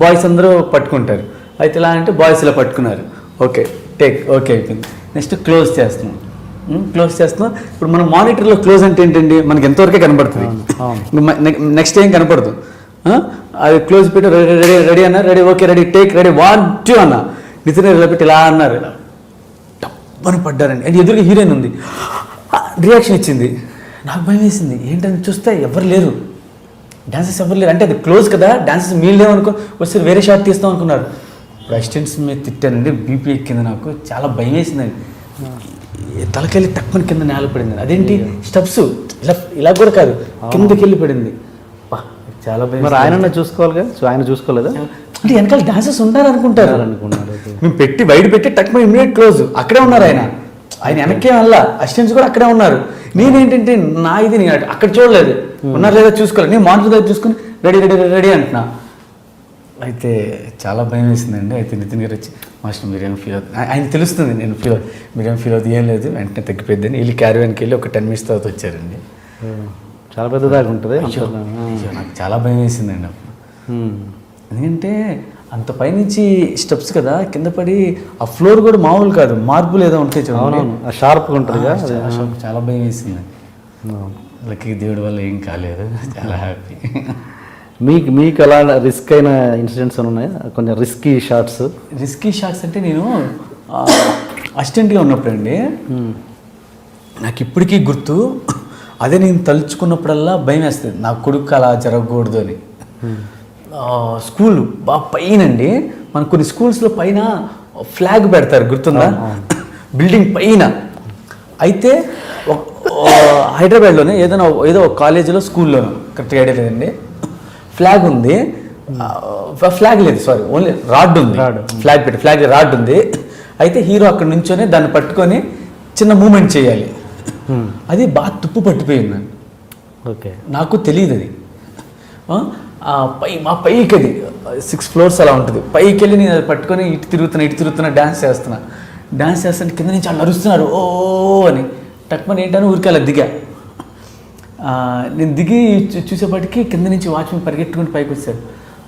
బాయ్స్ అందరూ పట్టుకుంటారు. అయితే ఇలా అంటే బాయ్స్ ఇలా పట్టుకున్నారు. ఓకే టేక్ ఓకే అయిపోయింది. నెక్స్ట్ క్లోజ్ చేస్తున్నాం. ఇప్పుడు మనం మానిటర్లో క్లోజ్ అంటే ఏంటండి, మనకి ఎంతవరకే కనపడుతుంది, నెక్స్ట్ ఏం కనపడదు. అది క్లోజ్ పెట్టి రెడీ రెడీ అన్నారు, ready okay ready take ready 1 2 అన్న. నితిన్ ఇలా పెట్టి ఇలా అన్నారు, టప్పని పడ్డారండి. అండ్ ఎదురుగా హీరోయిన్ ఉంది, రియాక్షన్ ఇచ్చింది. నాకు భయం వేసింది, ఏంటని చూస్తే ఎవరు లేరు, డాన్సర్స్ ఎవరు లేరు. అంటే అది క్లోజ్ కదా, డాన్సర్స్ మీరు లేవనుకో వస్తే వేరే షాట్ తీస్తాం అనుకున్నారు. ఇప్పుడు అసిస్టెంట్స్ మీద తిట్టానండి, బీపీ ఎక్కింది, నాకు చాలా భయం వేసిందండి. తలకెళ్ళి తక్కువ కింద నేల పడింది. అదేంటి స్టెప్స్ ఇలా ఇలా కూడా కాదు, కిందకి వెళ్ళి పడింది. చాలా భయం. మరి ఆయన చూసుకోవాలిగా, సో ఆయన చూసుకోలేదా? అంటే వెనకాల డాన్సర్స్ ఉంటారు అనుకున్నారు. మేము పెట్టి బయట పెట్టి టక్ ఇమ్మీడియట్ క్లోజ్, అక్కడే ఉన్నారు. ఆయన వెనక్కే వల్ల అసిస్టెంట్స్ కూడా అక్కడే ఉన్నారు. నేనేంటంటే నా ఇది నేను అక్కడ చూడలేదు, ఉన్నారు లేదా చూసుకోలేదు. నేను మానిటర్ దగ్గర చూసుకుని రెడీ రెడీ రెడీ అంటున్నా. అయితే చాలా భయం వేసిందండి. అయితే నితిన్ గారు వచ్చి మాస్టర్ మీరేం ఫీల్ అవుతుంది, ఆయన తెలుస్తుంది నేను మీరేం ఫీల్ అవుతుంది, ఏం లేదు వెంటనే తగ్గిపోద్దని వెళ్ళి క్యారీవాన్కి వెళ్ళి ఒక 10 minutes తర్వాత వచ్చారండి. చాలా పెద్దదాకా ఉంటుంది. నాకు చాలా భయం వేసిందండి అప్పుడు. ఎందుకంటే అంత పైనుంచి స్టెప్స్ కదా, కింద పడి ఆ ఫ్లోర్ కూడా మామూలు కాదు, మార్పులు ఏదో ఉంటాయి చూడండి, షార్ప్గా ఉంటుంది. చాలా భయం వేసింది. లక్కీ దేవుడి వల్ల ఏం కాలేదు, చాలా హ్యాపీ. మీకు అలా రిస్క్ అయిన ఇన్సిడెంట్స్ ఉన్నాయా? కొంచెం రిస్కీ షాట్స్ అంటే నేను అసిస్టెంట్గా ఉన్నప్పుడు అండి, నాకు ఇప్పటికీ గుర్తు. అదే నేను తలుచుకున్నప్పుడల్లా భయం వేస్తుంది, నా కొడుకు అలా జరగకూడదు అని. స్కూల్ బాగా పైన అండి, మన కొన్ని స్కూల్స్లో పైన ఫ్లాగ్ పెడతారు, గుర్తుందా? బిల్డింగ్ పైన. అయితే హైదరాబాద్లోనే ఏదో ఒక కాలేజీలో స్కూల్లోనో కరెక్ట్గా ఐడియా లేదండి, ఫ్లాగ్ ఉంది. ఫ్లాగ్ లేదు, సారీ, ఓన్లీ రాడ్ ఉంది. ఫ్లాగ్ రాడ్ ఉంది. అయితే హీరో అక్కడ నుంచొని దాన్ని పట్టుకొని చిన్న మూమెంట్ చేయాలి. అది బాగా తుప్పు పట్టిపోయింది. ఓకే, నాకు తెలియదు అది. మా పైకి అది 6 floors అలా ఉంటుంది. పైకి వెళ్ళి నేను అది పట్టుకొని ఇటు తిరుగుతున్నా డ్యాన్స్ చేస్తాను. కింద నుంచి వాళ్ళు అరుస్తున్నారు ఓ అని. టక్మని ఏంటని ఊరికి అలా దిగా. నేను దిగి చూసేపటికి కింద నుంచి వాచ్మెన్ పరిగెట్టుకుని పైకి వచ్చాడు.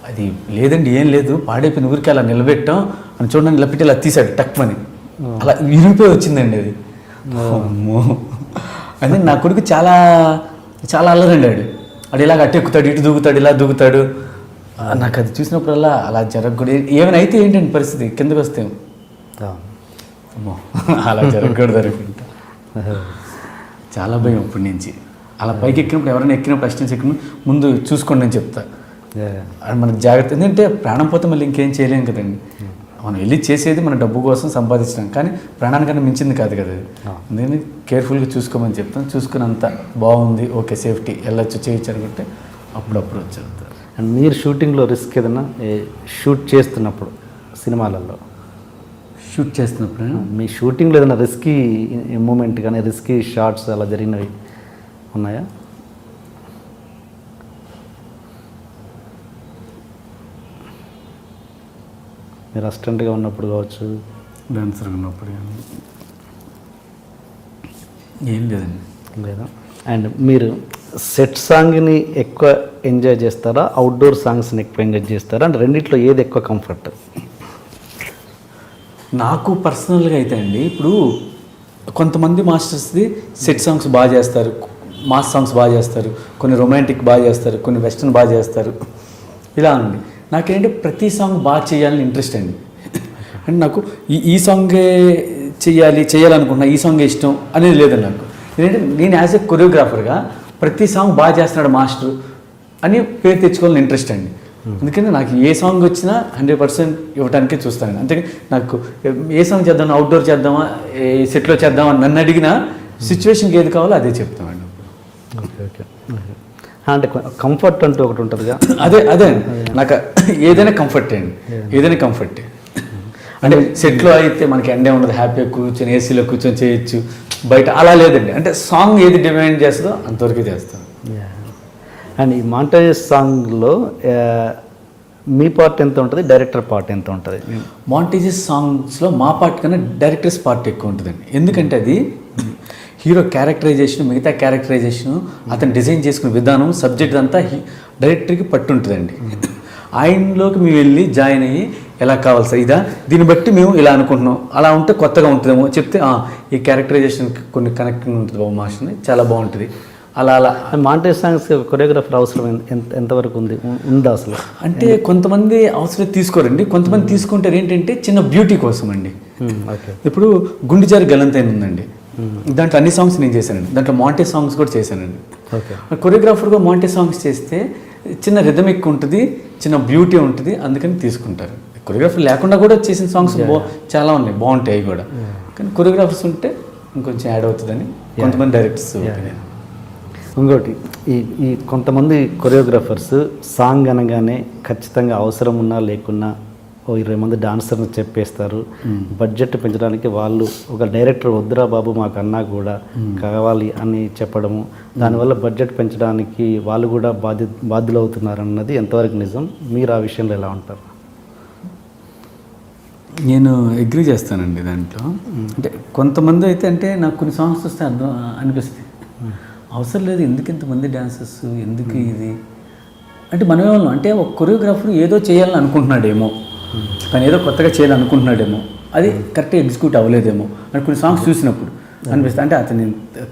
అది లేదండి, ఏం లేదు, పాడైపోయిన ఊరికి అలా నిలబెట్టాం అని చూడండి, ఇలా పెట్టి ఇలా తీశాడు టక్మని. అలా విరిగిపోయి వచ్చిందండి అది. అమ్మో అంటే నా కొడుకు చాలా చాలా అల్లరండి. వాడు ఇలాగ అటు ఎక్కుతాడు, ఇటు దూకుతాడు, ఇలా దూకుతాడు. నాకు అది చూసినప్పుడల్లా అలా జరగకూడదు. ఏమైనా అయితే ఏంటండి పరిస్థితి, కిందకి వస్తే అమ్మో అలా జరగకూడదు అనుకుంటా. చాలా భయం అప్పటి నుంచి. అలా పైకి ఎక్కినప్పుడు, ఎవరైనా ఎక్కినప్పుడు అసిస్టెంట్స్ ఎక్కినప్పుడు ముందు చూసుకోండి అని చెప్తా. మనకు జాగ్రత్త, ఎందుకంటే ప్రాణం పోతే మళ్ళీ ఇంకేం చేయలేం కదండి. మనం వెళ్ళి చేసేది మన డబ్బు కోసం సంపాదించడం, కానీ ప్రాణానికన్నా మించింది కాదు కదా అది. అందుకని కేర్ఫుల్గా చూసుకోమని చెప్తాను. చూసుకుని అంతా బాగుంది, ఓకే సేఫ్టీ, వెళ్ళొచ్చు చేయొచ్చు అనుకుంటే అప్పుడప్పుడు వచ్చి. అండ్ మీరు షూటింగ్లో రిస్క్ ఏదన్నా షూట్ చేస్తున్నప్పుడు, సినిమాలలో షూట్ చేస్తున్నప్పుడు మీ షూటింగ్లో ఏదైనా రిస్కీ మూమెంట్ కానీ రిస్కీ షాట్స్ అలా జరిగినవి ఉన్నాయా? మీరు అసిస్టెంట్గా ఉన్నప్పుడు కావచ్చు, డాన్సర్గా ఉన్నప్పుడు కానీ ఏం లేదండి. లేదా? అండ్ మీరు సెట్ సాంగ్ని ఎక్కువ ఎంజాయ్ చేస్తారా, అవుట్డోర్ సాంగ్స్ని ఎక్కువ ఎంజాయ్ చేస్తారా? అంటే రెండిట్లో ఏది ఎక్కువ కంఫర్ట్? నాకు పర్సనల్గా అయితే అండి, ఇప్పుడు కొంతమంది మాస్టర్స్ది సెట్ సాంగ్స్ బాగా చేస్తారు, మాస్ సాంగ్స్ బాగా చేస్తారు, కొన్ని రొమాంటిక్ బాగా చేస్తారు, కొన్ని వెస్ట్రన్ బాగా చేస్తారు, ఇలా అండి. నాకేంటంటే ప్రతి సాంగ్ బాగా చేయాలని ఇంట్రెస్ట్ అండి. అంటే నాకు ఈ సాంగే చేయాలనుకుంటున్నా, ఈ సాంగ్ ఇష్టం అనేది లేదండి నాకు. ఎందుకంటే నేను యాజ్ ఎ కొరియోగ్రాఫర్గా ప్రతి సాంగ్ బాగా చేస్తున్నాడు మాస్టర్ అని పేరు తెచ్చుకోవాలని ఇంట్రెస్ట్ అండి. ఎందుకంటే నాకు ఏ సాంగ్ వచ్చినా 100% ఇవ్వడానికే చూస్తాను. అంతే నాకు ఏ సాంగ్ చేద్దాం, అవుట్డోర్ చేద్దామా, ఏ సెట్లో చేద్దామా నన్ను అడిగినా సిచ్యువేషన్కి ఏది కావాలో అదే చెప్తామండి. ఓకే అంటే కంఫర్ట్ అంటూ ఒకటి ఉంటుందిగా, అదే నాకు ఏదైనా కంఫర్ట్ అండి, ఏదైనా కంఫర్టే. అంటే సెట్లో అయితే మనకి ఎండే ఉండదు, హ్యాపీగా కూర్చొని ఏసీలో కూర్చొని చేయొచ్చు. బయట అలా లేదండి, అంటే సాంగ్ ఏది డిమాండ్ చేస్తుందో అంతవరకే చేస్తాను. అండ్ ఈ మాంటేజ్ సాంగ్లో మీ పార్ట్ ఎంత ఉంటుంది, డైరెక్టర్ పార్ట్ ఎంత ఉంటుంది? మాంటేజెస్ సాంగ్స్లో మా పార్ట్ కన్నా డైరెక్టర్స్ పార్ట్ ఎక్కువ ఉంటుందండి. ఎందుకంటే అది హీరో క్యారెక్టరైజేషన్, మిగతా క్యారెక్టరైజేషన్, అతను డిజైన్ చేసుకునే విధానం, సబ్జెక్ట్ అంతా డైరెక్టర్కి పట్టు ఉంటుందండి. ఆయనలోకి మేము వెళ్ళి జాయిన్ అయ్యి ఎలా కావాలి సార్ ఇదా, దీన్ని బట్టి మేము ఇలా అనుకుంటున్నాం, అలా ఉంటే కొత్తగా ఉంటుందేమో చెప్తే ఈ క్యారెక్టరైజేషన్కి కొన్ని కనెక్టింగ్ ఉంటుంది బాబు మాస్టర్ని, చాలా బాగుంటుంది. అలా మాంటేజ్ సాంగ్స్ కొరియోగ్రాఫర్ అవసరం ఎంతవరకు ఉందా అసలు? అంటే కొంతమంది అవసరం తీసుకోరండి, కొంతమంది తీసుకుంటారు. ఏంటంటే చిన్న బ్యూటీ కోసం అండి. ఇప్పుడు గుండెజారి గలంతైన ఉందండి, దాంట్లో అన్ని సాంగ్స్ నేను చేశానండి, దాంట్లో మాంటేజ్ సాంగ్స్ కూడా చేశానండి. కొరియోగ్రాఫర్గా మాంటేజ్ సాంగ్స్ చేస్తే చిన్న రిథమిక్ ఉంటుంది, చిన్న బ్యూటీ ఉంటుంది, అందుకని తీసుకుంటారు. కొరియోగ్రాఫర్ లేకుండా కూడా చేసిన సాంగ్స్ చాలా ఉన్నాయి, బాగుంటాయి అవి కూడా. కానీ కొరియోగ్రాఫర్స్ ఉంటే ఇంకొంచెం యాడ్ అవుతుందని కొంతమంది డైరెక్టర్స్. ఇంకోటి ఈ కొంతమంది కొరియోగ్రాఫర్స్ సాంగ్ అనగానే ఖచ్చితంగా అవసరం ఉన్నా లేకున్నా 20 మంది డాన్సర్ని చెప్పేస్తారు. బడ్జెట్ పెంచడానికి వాళ్ళు ఒక డైరెక్టర్ వద్దురా బాబు మాకు అన్నా కూడా కావాలి అని చెప్పడము, దానివల్ల బడ్జెట్ పెంచడానికి వాళ్ళు కూడా బాధ్యులు అవుతున్నారు అన్నది ఎంతవరకు నిజం? మీరు ఆ విషయంలో ఎలా ఉంటారు? నేను అగ్రీ చేస్తానండి దాంట్లో. అంటే కొంతమంది అయితే అంటే నాకు కొన్ని సాంగ్స్ వస్తే అర్థం అనిపిస్తుంది, అవసరం లేదు ఎందుకు ఇంతమంది డాన్సర్స్, ఎందుకు ఇది అంటే మనమేమో అంటే ఒక కొరియోగ్రాఫర్ ఏదో చేయాలని అనుకుంటున్నాడేమో, కానీ ఏదో కొత్తగా చేయాలనుకుంటున్నాడేమో, అది కరెక్ట్గా ఎగ్జిక్యూట్ అవ్వలేదేమో అని కొన్ని సాంగ్స్ చూసినప్పుడు అనిపిస్తుంది. అంటే అతను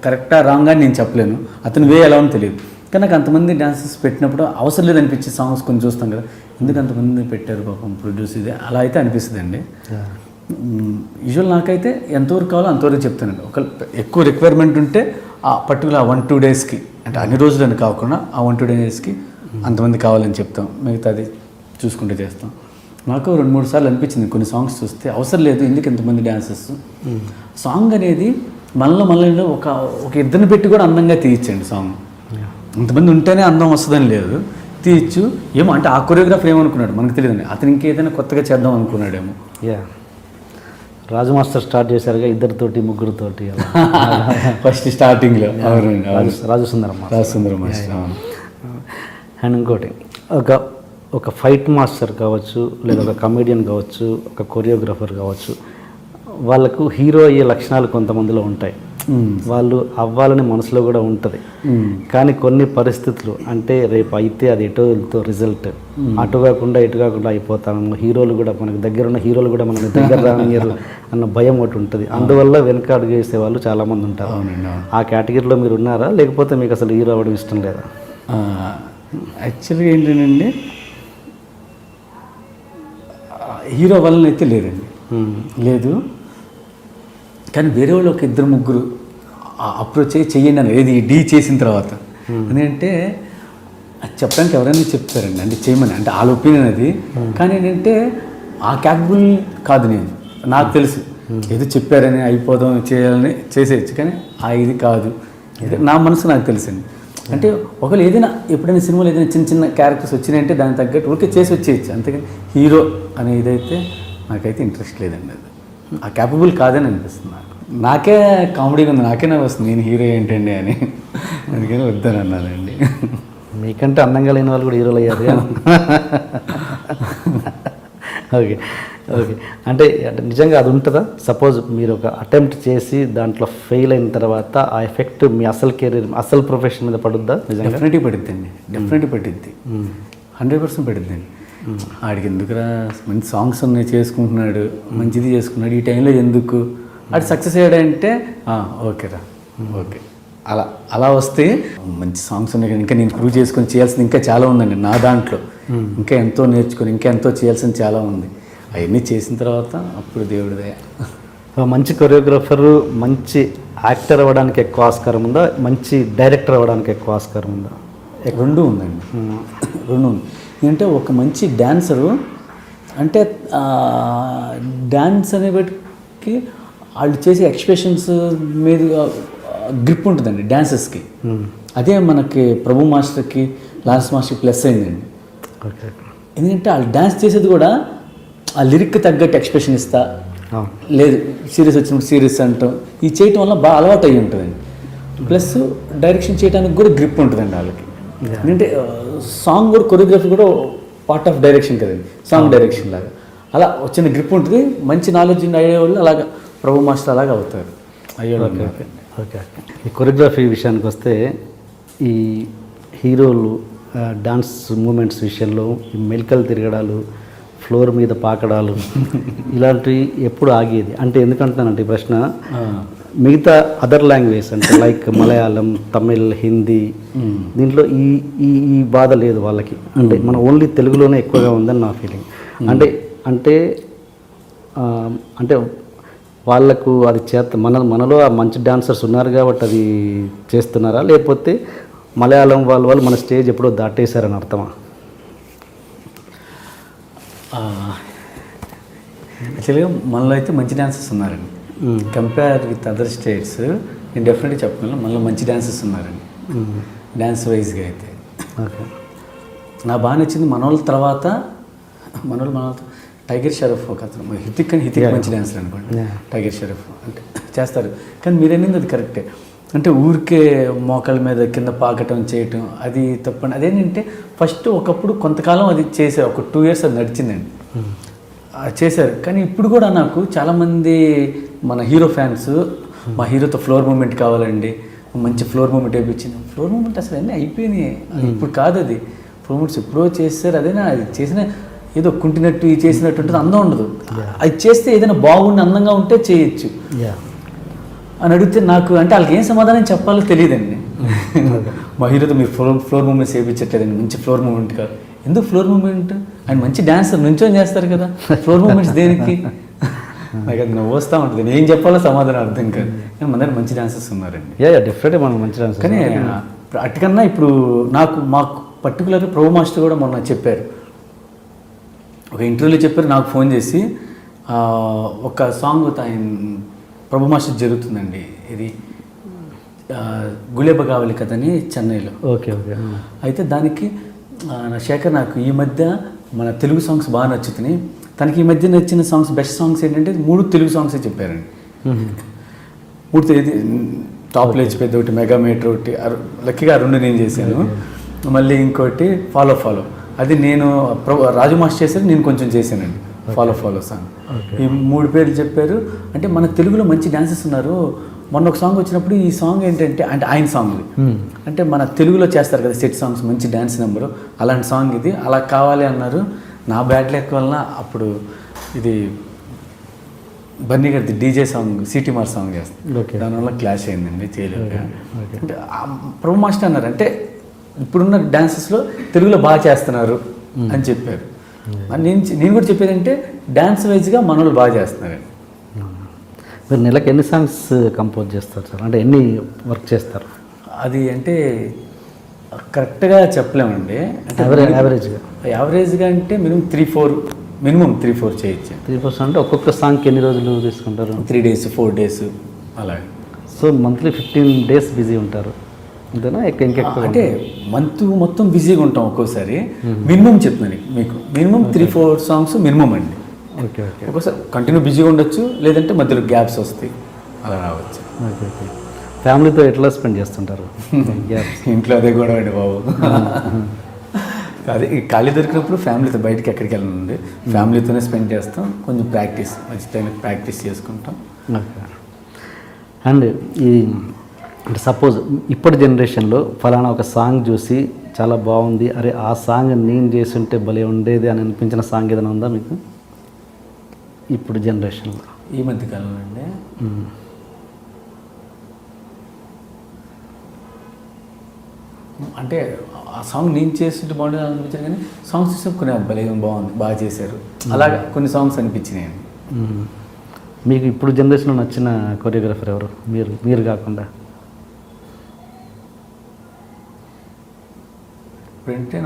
కరెక్టా రాంగ్ అని నేను చెప్పలేను, అతను వే ఎలా అని తెలియదు. కానీ నాకు అంతమంది డాన్సర్స్ పెట్టినప్పుడు అవసరం లేదు అనిపించే సాంగ్స్ కొన్ని చూస్తాం కదా, ఎందుకు అంతమంది పెట్టారు పాపం ప్రొడ్యూస్, ఇది అలా అయితే అనిపిస్తుంది అండి. యూజువల్ నాకైతే ఎంతవరకు కావాలో అంతవరకు చెప్తానండి. ఒక ఎక్కువ రిక్వైర్మెంట్ ఉంటే ఆ పర్టికులర్ 1-2 డేస్కి, అంటే అన్ని రోజులని కాకుండా ఆ 1-2 డేస్కి అంతమంది కావాలని చెప్తాం, మిగతాది చూసుకుంటే చేస్తాం. నాకు 2-3 సార్లు అనిపించింది కొన్ని సాంగ్స్ చూస్తే అవసరం లేదు ఎందుకు ఎంతమంది డాన్సర్స్. సాంగ్ అనేది మనలో ఒక ఇద్దరిని పెట్టి కూడా అందంగా తీయచ్చండి సాంగ్. ఇంతమంది ఉంటేనే అందం వస్తుందని లేదు, తీయచ్చు. ఏమో అంటే ఆ కొరియోగ్రాఫర్ ఏమనుకున్నాడు మనకు తెలియదండి, అతను ఇంకేదైనా కొత్తగా చేద్దాం అనుకున్నాడేమో. రాజు మాస్టర్ స్టార్ట్ చేశారుగా, 2-3 ముగ్గురుతోటి ఫస్ట్ స్టార్టింగ్లో. రాజు సుందరం మాస్టర్. అండ్ ఇంకోటి ఒక ఫైట్ మాస్టర్ కావచ్చు, లేదా ఒక కమెడియన్ కావచ్చు, ఒక కొరియోగ్రాఫర్ కావచ్చు, వాళ్ళకు హీరో అయ్యే లక్షణాలు కొంతమందిలో ఉంటాయి, వాళ్ళు అవ్వాలని మనసులో కూడా ఉంటుంది. కానీ కొన్ని పరిస్థితులు అంటే రేపు అయితే అది ఎటో రిజల్ట్ అటు కాకుండా ఇటు కాకుండా అయిపోతాము, హీరోలు కూడా మనకు దగ్గర ఉన్న హీరోలు కూడా మనకి దగ్గర రానియరు అన్న భయం ఒకటి ఉంటుంది. అందువల్ల వెనక అడుగు వేసే వాళ్ళు చాలామంది ఉంటారు. ఆ కేటగిరీలో మీరు ఉన్నారా, లేకపోతే మీకు అసలు హీరో అవ్వడం ఇష్టం లేదా? యాక్చువల్గా ఏంటంటే హీరో వలన అయితే లేదండి, లేదు. కానీ వేరే వాళ్ళు ఒక 2-3 అప్రోచ్ చెయ్యండి అని, ఏది డీ చేసిన తర్వాత. ఎందుకంటే అది చెప్పడానికి ఎవరైనా చెప్తారండి, అంటే చేయమని, అంటే వాళ్ళ ఒపీనియన్ అది. కానీ ఏంటంటే ఆ క్యాపబుల్ కాదు నేను, నాకు తెలుసు ఏదో చెప్పారని అయిపోదాం చేయాలని చేసేయచ్చు, కానీ ఇది కాదు, నా మనసు నాకు తెలుసండి. అంటే ఒకవేళ ఏదైనా ఎప్పుడైనా సినిమాలో ఏదైనా చిన్న క్యారెక్టర్స్ వచ్చినాయంటే దానికి తగ్గట్టు ఊరికే చేసి వచ్చేయచ్చు, అంతేగాని హీరో అనే ఇదైతే నాకైతే ఇంట్రెస్ట్ లేదండి. అది ఆ క్యాపబుల్ కాదని అనిపిస్తుంది నాకు. నాకే కామెడీగా ఉంది, నాకే నాకు వస్తుంది నేను హీరో ఏంటండి అని, అందుకని వద్దని అన్నానండి. మీకంటే అందంగా లేని వాళ్ళు కూడా హీరోలు అయ్యారు. ఓకే అంటే నిజంగా అది ఉంటుందా? సపోజ్ మీరు ఒక అటెంప్ట్ చేసి దాంట్లో ఫెయిల్ అయిన తర్వాత ఆ ఎఫెక్ట్ మీ అసలు కెరీర్, అసలు ప్రొఫెషన్ మీద పడుద్దా? డెఫినెట్గా పడుద్ది అండి, డెఫినెట్గా పడుద్ది, 100% పడుద్ది అండి. ఆడికి ఎందుకురా మంచి సాంగ్స్ ఉన్నాయి చేసుకుంటున్నాడు, మంచిది చేసుకున్నాడు, ఈ టైంలో ఎందుకు ఆడు సక్సెస్ అయ్యాడంటే ఓకేరా ఓకే, అలా వస్తే మంచి సాంగ్స్ ఉన్నాయి కదా, ఇంకా నేను ప్రూవ్ చేసుకొని చేయాల్సింది ఇంకా చాలా ఉందండి నా దాంట్లో, ఇంకా ఎంతో నేర్చుకొని ఇంకా ఎంతో చేయాల్సింది చాలా ఉంది. అవన్నీ చేసిన తర్వాత అప్పుడు దేవుడి దయ. మంచి కొరియోగ్రాఫరు మంచి యాక్టర్ అవ్వడానికి ఎక్కువ ఆస్కారం ఉందా, మంచి డైరెక్టర్ అవ్వడానికి ఎక్కువ ఆస్కారం ఉందా? రెండు ఉందండి, రెండు ఉంది. ఏంటంటే ఒక మంచి డ్యాన్సరు అంటే డ్యాన్స్ అనే బట్టి వాళ్ళు చేసే ఎక్స్ప్రెషన్స్ మీద గ్రిప్ ఉంటుందండి డ్యాన్సెస్కి. అదే మనకి ప్రభు మాస్టర్కి లాన్స్ మాస్టర్కి ప్లస్ అయిందండి. ఓకే. ఎందుకంటే వాళ్ళు డ్యాన్స్ చేసేది కూడా ఆ లిరిక్కి తగ్గట్టు ఎక్స్ప్రెషన్ ఇస్తా, లేదు సీరియస్ వచ్చినప్పుడు సీరియస్ అంటాం, ఇది చేయటం వల్ల బాగా అలవాటు అయ్యి ఉంటుందండి. ప్లస్ డైరెక్షన్ చేయడానికి కూడా గ్రిప్ ఉంటుందండి వాళ్ళకి. ఎందుకంటే సాంగ్ కూడా కొరియోగ్రఫీ కూడా పార్ట్ ఆఫ్ డైరెక్షన్ కదండి, సాంగ్ డైరెక్షన్ లాగా. అలా వచ్చిన గ్రిప్ ఉంటుంది. మంచి నాలెడ్జ్ అయ్యే వాళ్ళు అలాగా ప్రభు మాస్టర్ అలాగా అవుతారు అయ్యేవాళ్ళు. ఓకే. ఈ కొరియోగ్రఫీ విషయానికి వస్తే ఈ హీరోలు డాన్స్ మూమెంట్స్ విషయంలో ఈ మెలికలు తిరగడాలు, ఫ్లోర్ మీద పాకడాలు ఇలాంటివి ఎప్పుడు ఆగేది అంటే ఎందుకంటున్నానంటే ఈ ప్రశ్న, మిగతా అదర్ లాంగ్వేజ్ అంటే లైక్ మలయాళం, తమిళ్, హిందీ దీంట్లో ఈ ఈ ఈ బాధ లేదు వాళ్ళకి. అంటే మన ఓన్లీ తెలుగులోనే ఎక్కువగా ఉందని నా ఫీలింగ్. అంటే అంటే అంటే వాళ్ళకు అది మనలో ఆ మంచి డాన్సర్స్ ఉన్నారు కాబట్టి అది చేస్తున్నారా, లేకపోతే మలయాళం వాళ్ళు మన స్టేజ్ ఎప్పుడో దాటేశారని అర్థమా? యాక్చువల్గా మనలో అయితే మంచి డాన్సర్స్ ఉన్నారండి. కంపేర్ విత్ అదర్ స్టేట్స్ నేను డెఫినెట్గా చెప్పగలను మనలో మంచి డాన్సర్స్ ఉన్నారండి డ్యాన్స్ వైజ్గా అయితే. ఓకే. నాకు బాగా నచ్చింది మన తర్వాత టైగర్ షరఫ్ ఒక అతను, హితిక్ మంచి డాన్సర్ అనుకోండి. టైగర్ షరఫ్ అంటే చేస్తారు, కానీ మీరు అనేది అది కరెక్టే. అంటే ఊరికే మోకాళ్ళ మీద కింద పాకటం చేయటం అది తప్పండి. అదేంటంటే ఫస్ట్ ఒకప్పుడు కొంతకాలం అది చేశారు, ఒక 2 years అది నడిచిందండి, చేశారు. కానీ ఇప్పుడు కూడా నాకు చాలామంది మన హీరో ఫ్యాన్స్ మా హీరోతో ఫ్లోర్ మూమెంట్ కావాలండి, మంచి ఫ్లోర్ మూమెంట్ వేయించింది. ఫ్లోర్ మూమెంట్ అసలు అన్నీ అయిపోయినాయి, ఇప్పుడు కాదు అది. ఫ్లోర్ మూమెంట్స్ ఎప్పుడో చేస్తారు, అదేనా అది చేసిన ఏదో కుంటినట్టు ఇది చేసినట్టు ఉంటుంది, అందం ఉండదు. అది చేస్తే ఏదైనా బాగుండి అందంగా ఉంటే చేయొచ్చు అని అడిగితే నాకు అంటే వాళ్ళకి ఏం సమాధానం చెప్పాలో తెలియదండి. మా హీరోతో మీరు ఫ్లోర్ మూమెంట్స్ వేయించట్లేదండి, మంచి ఫ్లోర్ మూమెంట్ కాదు. ఎందుకు ఫ్లోర్ మూమెంట్? ఆయన మంచి డాన్సర్ నుంచొని చేస్తారు కదా, ఫ్లోర్ మూమెంట్స్ దేనికి? నాకు అది నువ్వు వస్తూ ఉంటుంది, నేను ఏం చెప్పాలో సమాధానం అర్థం కాదు. కానీ మన దగ్గర మంచి డాన్సర్స్ ఉన్నారండి. డెఫినెట్గా మనం మంచి డాన్సర్. కానీ అటుకన్నా ఇప్పుడు మాకు పర్టికులర్గా ప్రభు మాస్టర్ కూడా మొన్న చెప్పారు, ఒక ఇంటర్వ్యూలో చెప్పారు, నాకు ఫోన్ చేసి ఒక సాంగ్ ఆయన ప్రభు మాస్టర్ జరుగుతుందండి, ఇది గులేబ కావాలి కథని చెన్నైలో. ఓకే. అయితే దానికి శేఖర్ నాకు ఈ మధ్య మన తెలుగు సాంగ్స్ బాగా నచ్చుతున్నాయి, తనకి ఈ మధ్య నచ్చిన సాంగ్స్ బెస్ట్ సాంగ్స్ ఏంటంటే 3 తెలుగు సాంగ్సే చెప్పారండి. 3 తెలియదు, టాప్ లేచి పెద్ద ఒకటి, మెగా మీటర్ ఒకటి, లక్కీగా 2 నేను చేశాను, మళ్ళీ ఇంకోటి ఫాలో అది నేను రాజు మాస్టర్ చేశారు, నేను కొంచెం చేశానండి ఫాలో సాంగ్. ఈ 3 పేర్లు చెప్పారు. అంటే మన తెలుగులో మంచి డాన్సర్స్ ఉన్నారు. మొన్న ఒక సాంగ్ వచ్చినప్పుడు ఈ సాంగ్ ఏంటంటే అంటే ఆయన సాంగ్ అంటే మన తెలుగులో చేస్తారు కదా సెట్ సాంగ్స్, మంచి డ్యాన్స్ నెంబరు, అలాంటి సాంగ్ ఇది, అలా కావాలి అన్నారు. నా బ్యాడ్ లక్ వలన అప్పుడు ఇది బన్నీ గారిది డీజే సాంగ్ సిటీ మార్ సాంగ్ చేస్తాను, దానివల్ల క్లాష్ అయిందండి, చేయలేక. అంటే ప్రభు మాస్టర్ అన్నారు అంటే ఇప్పుడున్న డాన్సెస్లో తెలుగులో బాగా చేస్తున్నారు అని చెప్పారు. నేను కూడా చెప్పేదంటే డ్యాన్స్ వైజ్గా మన వాళ్ళు బాగా చేస్తున్నారండి. మీరు నెలకు ఎన్ని సాంగ్స్ కంపోజ్ చేస్తారు సార్, అంటే ఎన్ని వర్క్ చేస్తారు? అది అంటే కరెక్ట్గా చెప్పలేమండి, అంటే యావరేజ్గా అంటే మినిమం 3-4 చేయొచ్చు. 3-4 అంటే ఒక్కొక్క సాంగ్కి ఎన్ని రోజులు తీసుకుంటారు? 3 days 4 days అలాగే. సో మంత్లీ 15 days బిజీ ఉంటారు అంతేనా? ఇంకెక్కువ అంటే మంత్ మొత్తం బిజీగా ఉంటాం. ఒక్కోసారి మినిమం చెప్తున్నాను మీకు, మినిమం 3-4 songs మినిమం అండి. ఓకే. ఒక్కోసారి కంటిన్యూ బిజీగా ఉండొచ్చు, లేదంటే మధ్యలో గ్యాప్స్ వస్తాయి, అలా రావచ్చు. ఓకే. ఫ్యామిలీతో ఎట్లా స్పెండ్ చేస్తుంటారు? ఇంట్లో అదే గొడవ అండి బాబు. అదే ఖాళీ దొరికినప్పుడు ఫ్యామిలీతో బయటకి ఎక్కడికి వెళ్ళండి, ఫ్యామిలీతోనే స్పెండ్ చేస్తాం. కొంచెం మంచి టైం ప్రాక్టీస్ చేసుకుంటాం. ఓకే. అండ్ ఈ అంటే సపోజ్ ఇప్పటి జనరేషన్లో ఫలానా ఒక సాంగ్ చూసి చాలా బాగుంది, అరే ఆ సాంగ్ నేను చేస్తుంటే భలే ఉండేది అని అనిపించిన సాంగ్ ఏదైనా ఉందా మీకు ఇప్పుడు జనరేషన్లో? ఈ మధ్య కాలంలో అండి అంటే ఆ సాంగ్ నేను చేస్తుంటే బాగుండేది అనిపించాను, కానీ సాంగ్స్ చూసే కొన్ని భలే బాగుంది, బాగా చేశారు, అలాగా కొన్ని సాంగ్స్ అనిపించినాయండి. మీకు ఇప్పుడు జనరేషన్లో నచ్చిన కొరియోగ్రాఫర్ ఎవరు మీరు కాకుండా? ఇప్పుడంటే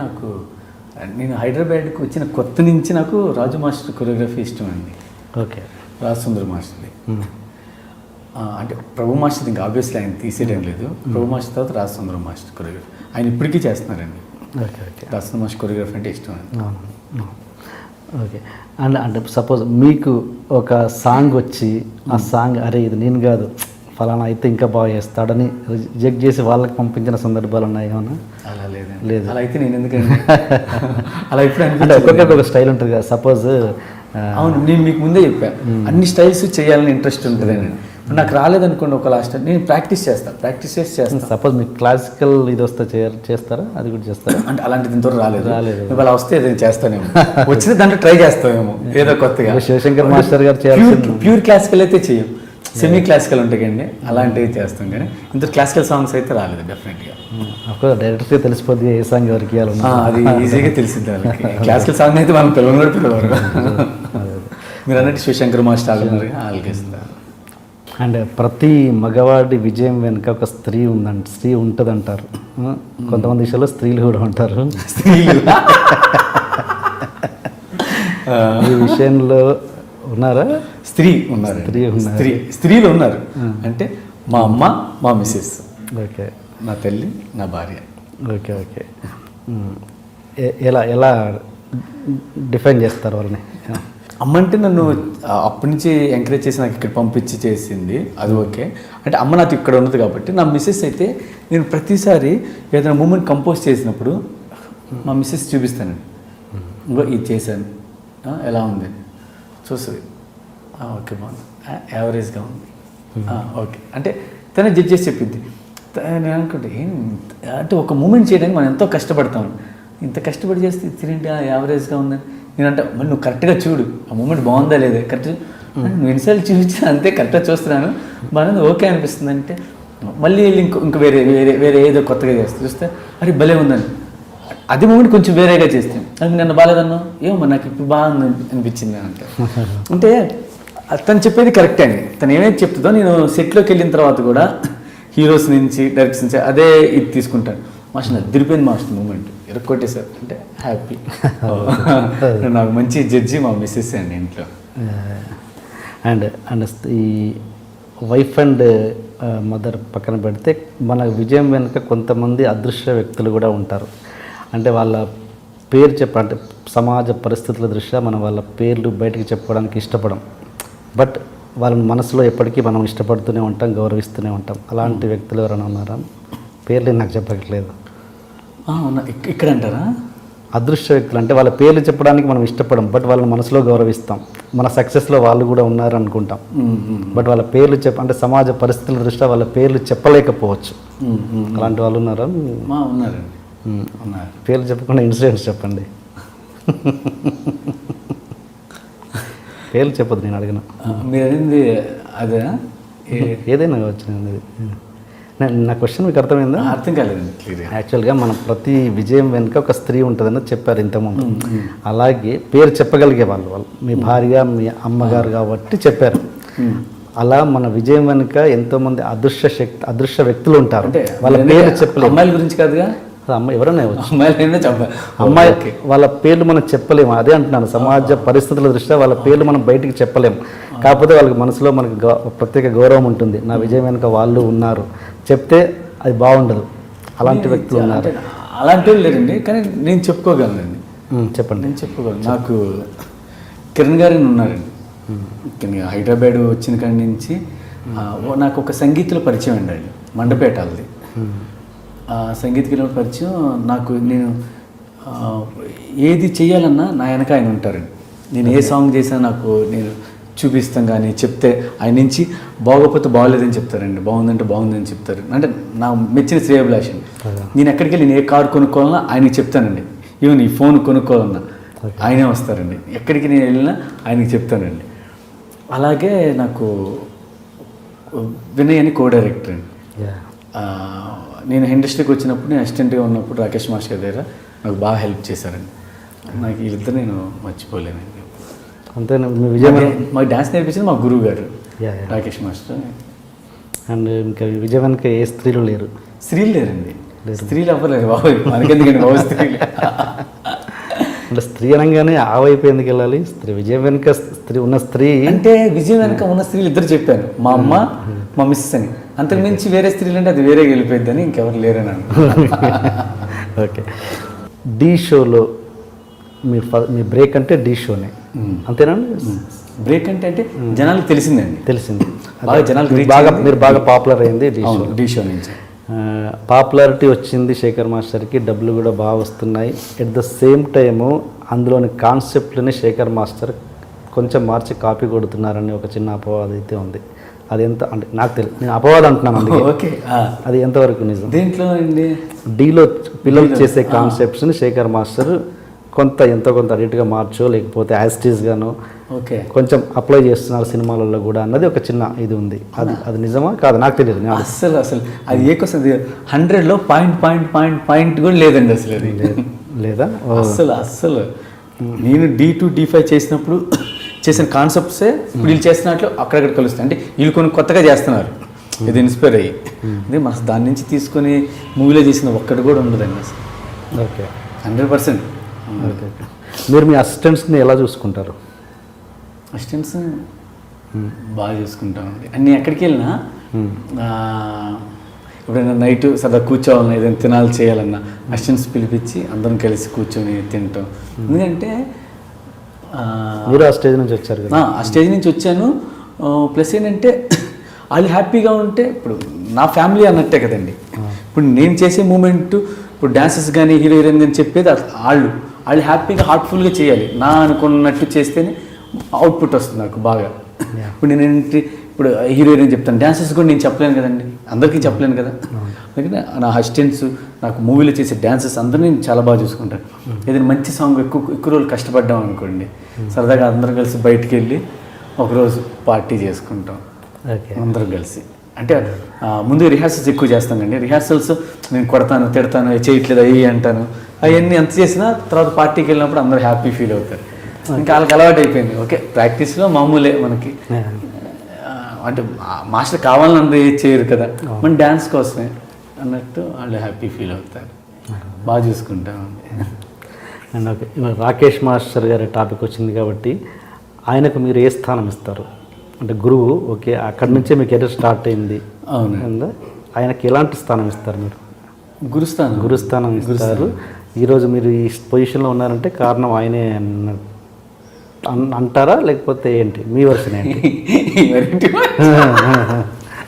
నేను హైదరాబాద్కి వచ్చిన కొత్త నుంచి నాకు రాజు మాస్టర్ కొరియోగ్రఫీ ఇష్టం అండి. ఓకే. రాజ్ సుందర్ మాస్టర్ది. అంటే ప్రభు మాస్టర్ ఇంకా ఆబ్వియస్లీ ఆయన తీసేయడం లేదు. ప్రభు మాస్టర్ తర్వాత రాజ్ సుందర్ మాస్టర్ కొరియోగ్రఫీ ఆయన ఇప్పటికీ చేస్తున్నారండి. Okay okay. Raj Sundar master choreography అంటే ఇష్టం అండి. ఓకే. అండ్ అంటే సపోజ్ మీకు ఒక సాంగ్ వచ్చి ఆ సాంగ్ అరే ఇది నేను కాదు ఫలానా అయితే ఇంకా బాగా చేస్తాడని రిజెక్ట్ చేసి వాళ్ళకి పంపించిన సందర్భాలు ఉన్నాయి ఏమన్నా? అలా లేదండి. లేదు. అలా అయితే నేను ఎందుకంటే అలా ఇప్పుడు అంటే ఒక్కొక్కరికి ఒక స్టైల్ ఉంటుంది కదా. సపోజ్ అవును, నేను మీకు ముందే చెప్పాను అన్ని స్టైల్స్ చేయాలని ఇంట్రెస్ట్ ఉంటుంది అని. ఇప్పుడు నాకు రాలేదనుకోండి ఒక లాస్ట్ నేను ప్రాక్టీస్ చేస్తాను. సపోజ్ మీకు క్లాసికల్ ఇది వస్తే చేస్తారా? అది కూడా చేస్తారా? అంటే అలాంటిది ఇంతవరకు రాలేదు. అలా వస్తే ఏదైనా చేస్తానేమో, వచ్చిన దాంట్లో ట్రై చేస్తామేమో ఏదో కొత్తగా. శివశంకర్ మాస్టర్ గారు చేయాల్సింది ప్యూర్ క్లాసికల్ అయితే చేయం, సెమీ క్లాసికల్ ఉంటాయండి, అలాంటివి చేస్తాం. కానీ ఇంత క్లాసికల్ సాంగ్స్ అయితే రాలేదు డెఫినెట్గా. అఫ్కోర్స్ డైరెక్ట్గా తెలిసిపోద్ది ఏ సాంగ్ ఎవరికి ఇవ్వాలి. అది ఈజీగా తెలిసింది వాళ్ళకి. క్లాసికల్ సాంగ్ అయితే మనం పిల్లలు కూడా పిల్లవారు. మీరు అన్నట్టు శివశంకర్ మాస్టర్ ఆలకిస్తారు. అండ్ ప్రతి మగవాడి విజయం వెనుక ఒక స్త్రీ ఉంటుంది అంటారు. కొంతమంది విషయాల్లో స్త్రీలు కూడా ఉంటారు. ఈ విషయంలో ఉన్నారా? స్త్రీలు ఉన్నారు అంటే మా అమ్మ, మా మిస్సెస్, ఓకే, నా తల్లి, నా భార్య. Okay okay. ఎలా డిఫైన్ చేస్తారు వాళ్ళని? అమ్మ అంటే నన్ను అప్పటి నుంచి ఎంకరేజ్ చేసి నాకు ఇక్కడ పంపించి చేసింది, అది ఓకే. అంటే అమ్మ నాకు ఇక్కడ ఉన్నది కాబట్టి. నా మిస్సెస్ అయితే నేను ప్రతిసారి ఏదైనా మూమెంట్ కంపోజ్ చేసినప్పుడు మా మిస్సెస్ చూపిస్తానండి, ఇంకో ఇది చేశాను ఎలా ఉంది చూస్తుంది, ఓకే బాగుంది, యావరేజ్గా ఉంది, ఓకే అంటే తనే జడ్జ్ చేసి చెప్పింది. నేను అనుకుంటే అంటే ఒక మూమెంట్ చేయడానికి మనం ఎంతో కష్టపడతాం, ఇంత కష్టపడి చేస్తే తిరిగి యావరేజ్గా ఉందని నేను అంటే మళ్ళీ నువ్వు కరెక్ట్గా చూడు ఆ మూమెంట్ బాగుందా లేదా కరెక్ట్ నువ్వు ఎన్నిసార్లు చూపించా అంతే కరెక్ట్గా చూస్తున్నాను బాగుంది ఓకే అనిపిస్తుంది అంటే మళ్ళీ వెళ్ళి ఇంక వేరే ఏదో కొత్తగా చూస్తే అరే భలే ఉందని అది మూమెంట్ కొంచెం వేరేగా చేస్తే అది నన్ను బాగాలేదన్నా ఏమో నాకు ఇప్పుడు బాగుంది అనిపించింది అంటే తను చెప్పేది కరెక్టే అండి. తను ఏమైతే చెప్తుందో నేను సెట్లోకి వెళ్ళిన తర్వాత కూడా హీరోస్ నుంచి డైరెక్టర్స్ నుంచి అదే ఇది తీసుకుంటాను. మాస్టర్ అదిరిపోయింది మాస్టర్ మూమెంట్ ఎరక్కొట్టేసారు అంటే హ్యాపీ. నాకు మంచి జడ్జి మా మిస్సెస్ అండి ఇంట్లో. అండ్ ఈ వైఫ్ అండ్ మదర్ పక్కన పెడితే మన విజయం వెనుక కొంతమంది అదృశ్య వ్యక్తులు కూడా ఉంటారు. అంటే వాళ్ళ పేరు అంటే సమాజ పరిస్థితుల దృష్ట్యా మనం వాళ్ళ పేర్లు బయటకు చెప్పుకోవడానికి ఇష్టపడం, బట్ వాళ్ళని మనసులో ఎప్పటికీ మనం ఇష్టపడుతూనే ఉంటాం, గౌరవిస్తూనే ఉంటాం. అలాంటి వ్యక్తులు ఎవరైనా ఉన్నారా? పేర్లు నాకు చెప్పట్లేదు. ఇక్కడ అంటారా? అదృశ్య వ్యక్తులు అంటే వాళ్ళ పేర్లు చెప్పడానికి మనం ఇష్టపడం, బట్ వాళ్ళని మనసులో గౌరవిస్తాం. మన సక్సెస్లో వాళ్ళు కూడా ఉన్నారు అనుకుంటాం, బట్ వాళ్ళ పేర్లు అంటే సమాజ పరిస్థితుల దృష్ట్యా వాళ్ళ పేర్లు చెప్పలేకపోవచ్చు. అలాంటి వాళ్ళు ఉన్నారా? ఉన్నారండి. పేర్లు చెప్పకుండా ఇన్సిడెంట్స్ చెప్పండి. పేర్లు చెప్పదు, నేను అడిగిన. మీరు అడిగింది అదే ఏదైనా కావచ్చు. నా క్వశ్చన్ మీకు అర్థమైందా? అర్థం కాలేదండి. యాక్చువల్గా మనం ప్రతి విజయం వెనుక ఒక స్త్రీ ఉంటుందని చెప్పారు ఇంతకుముందు. అలాగే పేరు చెప్పగలిగే వాళ్ళు మీ భార్య, మీ అమ్మగారు కాబట్టి చెప్పారు. అలా మన విజయం వెనుక ఎంతోమంది అదృశ్య వ్యక్తులు ఉంటారు. వాళ్ళ పేరు చెప్పలేము. అమ్మాయిల గురించి కాదుగా, ఎవరైనా అమ్మాయి వాళ్ళ పేర్లు మనం చెప్పలేము. అదే అంటున్నాను, సమాజ పరిస్థితుల దృష్ట్యా వాళ్ళ పేర్లు మనం బయటికి చెప్పలేము. కాకపోతే వాళ్ళకి మనసులో మనకు ప్రత్యేక గౌరవం ఉంటుంది. నా విజయం వెనుక వాళ్ళు ఉన్నారు చెప్తే అది బాగుండదు. అలాంటి వ్యక్తులు ఉన్నారు. అలాంటి వాళ్ళు లేరండి, కానీ నేను చెప్పుకోగలనండి. చెప్పండి. నేను చెప్పుకోగలను. నాకు కిరణ్ గారు ఉన్నారండి. హైదరాబాద్ వచ్చిన కాడి నుంచి నాకు ఒక సంగీతంలో పరిచయం అండి. ఆయన మండపేట వాళ్ళది. సంగీతకి పరిచయం. నేను ఏది చేయాలన్నా నా వెనక ఆయన ఉంటారండి. నేను ఏ సాంగ్ చేసినా నేను చూపిస్తాం, కానీ చెప్తే ఆయన నుంచి బాగోకపోతే బాగోలేదని చెప్తారండి, బాగుందంటే బాగుందని చెప్తారు. అంటే నా మెచ్చిన శ్రేయభిలాషం. నేను ఎక్కడికి వెళ్ళి నేను ఏ కారు కొనుక్కోవాలన్నా ఆయనకి చెప్తానండి. ఈవెన్ ఈ ఫోన్ కొనుక్కోవాలన్నా ఆయనే వస్తారండి. ఎక్కడికి నేను వెళ్ళినా ఆయనకి చెప్తానండి. అలాగే నాకు వినయ్ అని కో డైరెక్టర్ అండి. నేను ఇండస్ట్రీకి వచ్చినప్పుడు నేను అసిస్టెంట్గా ఉన్నప్పుడు రాకేష్ మాస్టర్ దగ్గర నాకు బాగా హెల్ప్ చేశారండి. నాకు వీళ్ళిద్దరు నేను మర్చిపోలేనండి. అంతేనా మీ విజయవాడ మాకు డ్యాన్స్ నేర్పించింది మా గురువు గారు yeah, yeah. Rakesh master. And ఇంకా విజయవాడకి ఏ స్త్రీలు లేరు. స్త్రీలు లేరండి, స్త్రీలు అవ్వలేదు బాబు, మనకెందుకండి బాబు స్త్రీలు. అంటే స్త్రీ అనగానే ఆ వైపు ఎందుకు వెళ్ళాలి? స్త్రీ విజయం వెనుక స్త్రీ ఉన్న స్త్రీ అంటే విజయం వెనక ఉన్న స్త్రీలు ఇద్దరు చెప్పాను, మా అమ్మ మా మిస్ అని. అంతకు మించి వేరే స్త్రీలు అంటే అది వేరే వెళ్ళిపోయింది అని ఇంకెవరు లేరని ఓకే. ఢీ షోలో మీ బ్రేక్ అంటే ఢీ షోనే అంతేనా? బ్రేక్ అంటే జనాలకు తెలిసిందండి, తెలిసింది బాగా జనాలకు reach బాగా అయింది. మీరు బాగా పాపులర్ అయింది ఢీ షో. ఢీ షో నుంచి పాపులారిటీ వచ్చింది శేఖర్ మాస్టర్కి, డబ్బులు కూడా బాగా వస్తున్నాయి. ఎట్ ద సేమ్ టైము అందులోని కాన్సెప్ట్ని శేఖర్ మాస్టర్ కొంచెం మార్చి కాపీ కొడుతున్నారని ఒక చిన్న అపవాదం అయితే ఉంది. అది ఎంత అంటే నాకు తెలియదు, నేను అపవాదం అంటున్నాను అందుకే. ఓకే, అది ఎంతవరకు నిజం? దేంట్లో అండి? డీలో పిల్లలు చేసే కాన్సెప్ట్స్ని శేఖర్ మాస్టర్ ఎంతో కొంత అడిట్గా మార్చో లేకపోతే యాస్టీస్గానో ఓకే కొంచెం అప్లై చేస్తున్నారు సినిమాలలో కూడా అన్నది ఒక చిన్న ఇది ఉంది. అది నిజమా కాదు నాకు తెలియదు. అసలు అది ఏ క్వశ్చన్ 100లో పాయింట్ కూడా లేదండి అసలు అది లేదా? అస్సలు నేను D2 D5 చేసినప్పుడు చేసిన కాన్సెప్ట్సే ఇప్పుడు వీళ్ళు చేస్తున్నట్లు అక్కడక్కడ కలుస్తాయి. అంటే వీళ్ళు కొన్ని కొత్తగా చేస్తున్నారు, ఇది ఇన్స్పైర్ అయ్యి. అదే మన దాని నుంచి తీసుకొని మూవీలో చేసిన ఒక్కటి కూడా ఉండదండి అసలు. ఓకే, 100%. ఓకే. మీరు మీ అసిస్టెంట్స్ని ఎలా చూసుకుంటారు? అసిస్టెంట్స్ బాగా చూసుకుంటామండి. అన్ని ఎక్కడికి వెళ్ళినా ఎప్పుడైనా నైట్ సరదా కూర్చోవాలన్నా ఏదైనా తినాలి చేయాలన్నా అసిస్టెంట్స్ పిలిపించి అందరం కలిసి కూర్చొని తింటాం. ఎందుకంటే మీరు ఆ స్టేజ్ నుంచి వచ్చారు కదా? ఆ స్టేజ్ నుంచి వచ్చాను. ప్లస్ ఏంటంటే వాళ్ళు హ్యాపీగా ఉంటే ఇప్పుడు నా ఫ్యామిలీ అన్నట్టే కదండి. ఇప్పుడు నేను చేసే మూమెంట్ ఇప్పుడు డాన్సెస్ కానీ హీరో హీరోయిన్ కానీ చెప్పేది వాళ్ళు హ్యాపీగా హార్ట్ఫుల్గా చేయాలి. నా అనుకున్నట్టు చేస్తేనే అవుట్పుట్ వస్తుంది నాకు బాగా. ఇప్పుడు నేనేంటి ఇప్పుడు హీరో హీరోయిన్ చెప్తాను, డాన్సెస్ కూడా నేను చెప్పలేను కదండి, అందరికీ చెప్పలేను కదా. అందుకని నా అసిస్టెంట్స్ నాకు మూవీలో చేసే డాన్సెస్ అందరినీ చాలా బాగా చూసుకుంటాను. ఏదైనా మంచి సాంగ్ ఎక్కువ రోజులు కష్టపడ్డాం అనుకోండి, సరదాగా అందరం కలిసి బయటికి వెళ్ళి ఒకరోజు పార్టీ చేసుకుంటాం అందరం కలిసి. అంటే ముందు రిహార్సల్స్ ఎక్కువ చేస్తాం కండి. రిహార్సల్స్ నేను కొడతాను, తిడతాను, చేయట్లేదు అయ్యి అంటాను. అవన్నీ ఎంత చేసినా తర్వాత పార్టీకి వెళ్ళినప్పుడు అందరూ హ్యాపీ ఫీల్ అవుతారు. ఇంకా వాళ్ళకి అలవాటు అయిపోయింది. ఓకే, ప్రాక్టీస్లో మామూలే మనకి. అంటే మాస్టర్ కావాలని అందరూ ఏది చేయరు కదా, మన డ్యాన్స్ కోసమే అన్నట్టు వాళ్ళు హ్యాపీ ఫీల్ అవుతారు. బాగా చూసుకుంటామండి. అండ్ ఓకే, రాకేష్ మాస్టర్ గారి టాపిక్ వచ్చింది కాబట్టి ఆయనకు మీరు ఏ స్థానం ఇస్తారు? అంటే గురువు, ఓకే, అక్కడి నుంచే మీ కెరీర్ స్టార్ట్ అయింది. అవును, ఆయనకి ఎలాంటి స్థానం ఇస్తారు మీరు? గురుస్థానం ఇస్తారు. ఈరోజు మీరు ఈ పొజిషన్లో ఉన్నారంటే కారణం ఆయనే అంటారా లేకపోతే ఏంటి? మీ వర్షన్ ఏంటి?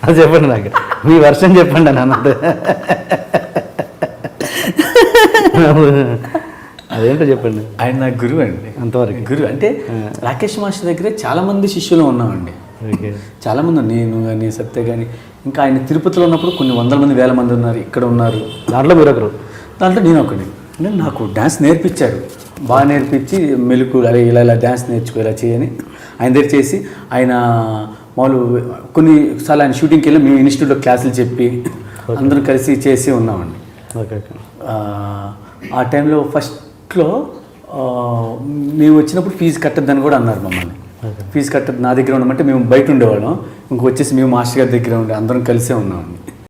అది చెప్పండి నాకు, మీ వర్షన్ చెప్పండి అని అన్నది. అదేంటో చెప్పండి. ఆయన నా గురువు అండి, అంతవరకు గురువు. అంటే రాకేష్ మాస్టర్ దగ్గరే చాలా మంది శిష్యులు ఉన్నామండి. చాలా మంది, నేను కానీ సత్య కానీ, ఇంకా ఆయన తిరుపతిలో ఉన్నప్పుడు కొన్ని 100 మంది 1000 మంది ఉన్నారు, ఇక్కడ ఉన్నారు. దాంట్లో మీరు ఒకరు? దాంట్లో నేను ఒకటి. అంటే నాకు డ్యాన్స్ నేర్పించారు, బాగా నేర్పించి మెలుకు అరే ఇలా డ్యాన్స్ నేర్చుకో ఇలా చేయని ఆయన దగ్గర చేసి, ఆయన మామూలు కొన్నిసార్లు ఆయన షూటింగ్కి వెళ్ళి మేము ఇన్స్టిట్యూట్లో క్లాసులు చెప్పి అందరం కలిసి చేసి ఉన్నామండి. ఓకే. ఆ టైంలో ఫస్ట్లో మేము వచ్చినప్పుడు ఫీజు కట్టద్దని కూడా అన్నారు మమ్మల్ని. ఫీజు కట్టద్దు నా దగ్గర ఉండమంటే మేము బయట ఉండేవాళ్ళం, ఇంక వచ్చేసి మేము మాస్టర్ గారి దగ్గర ఉండే అందరం కలిసే ఉన్నామండి.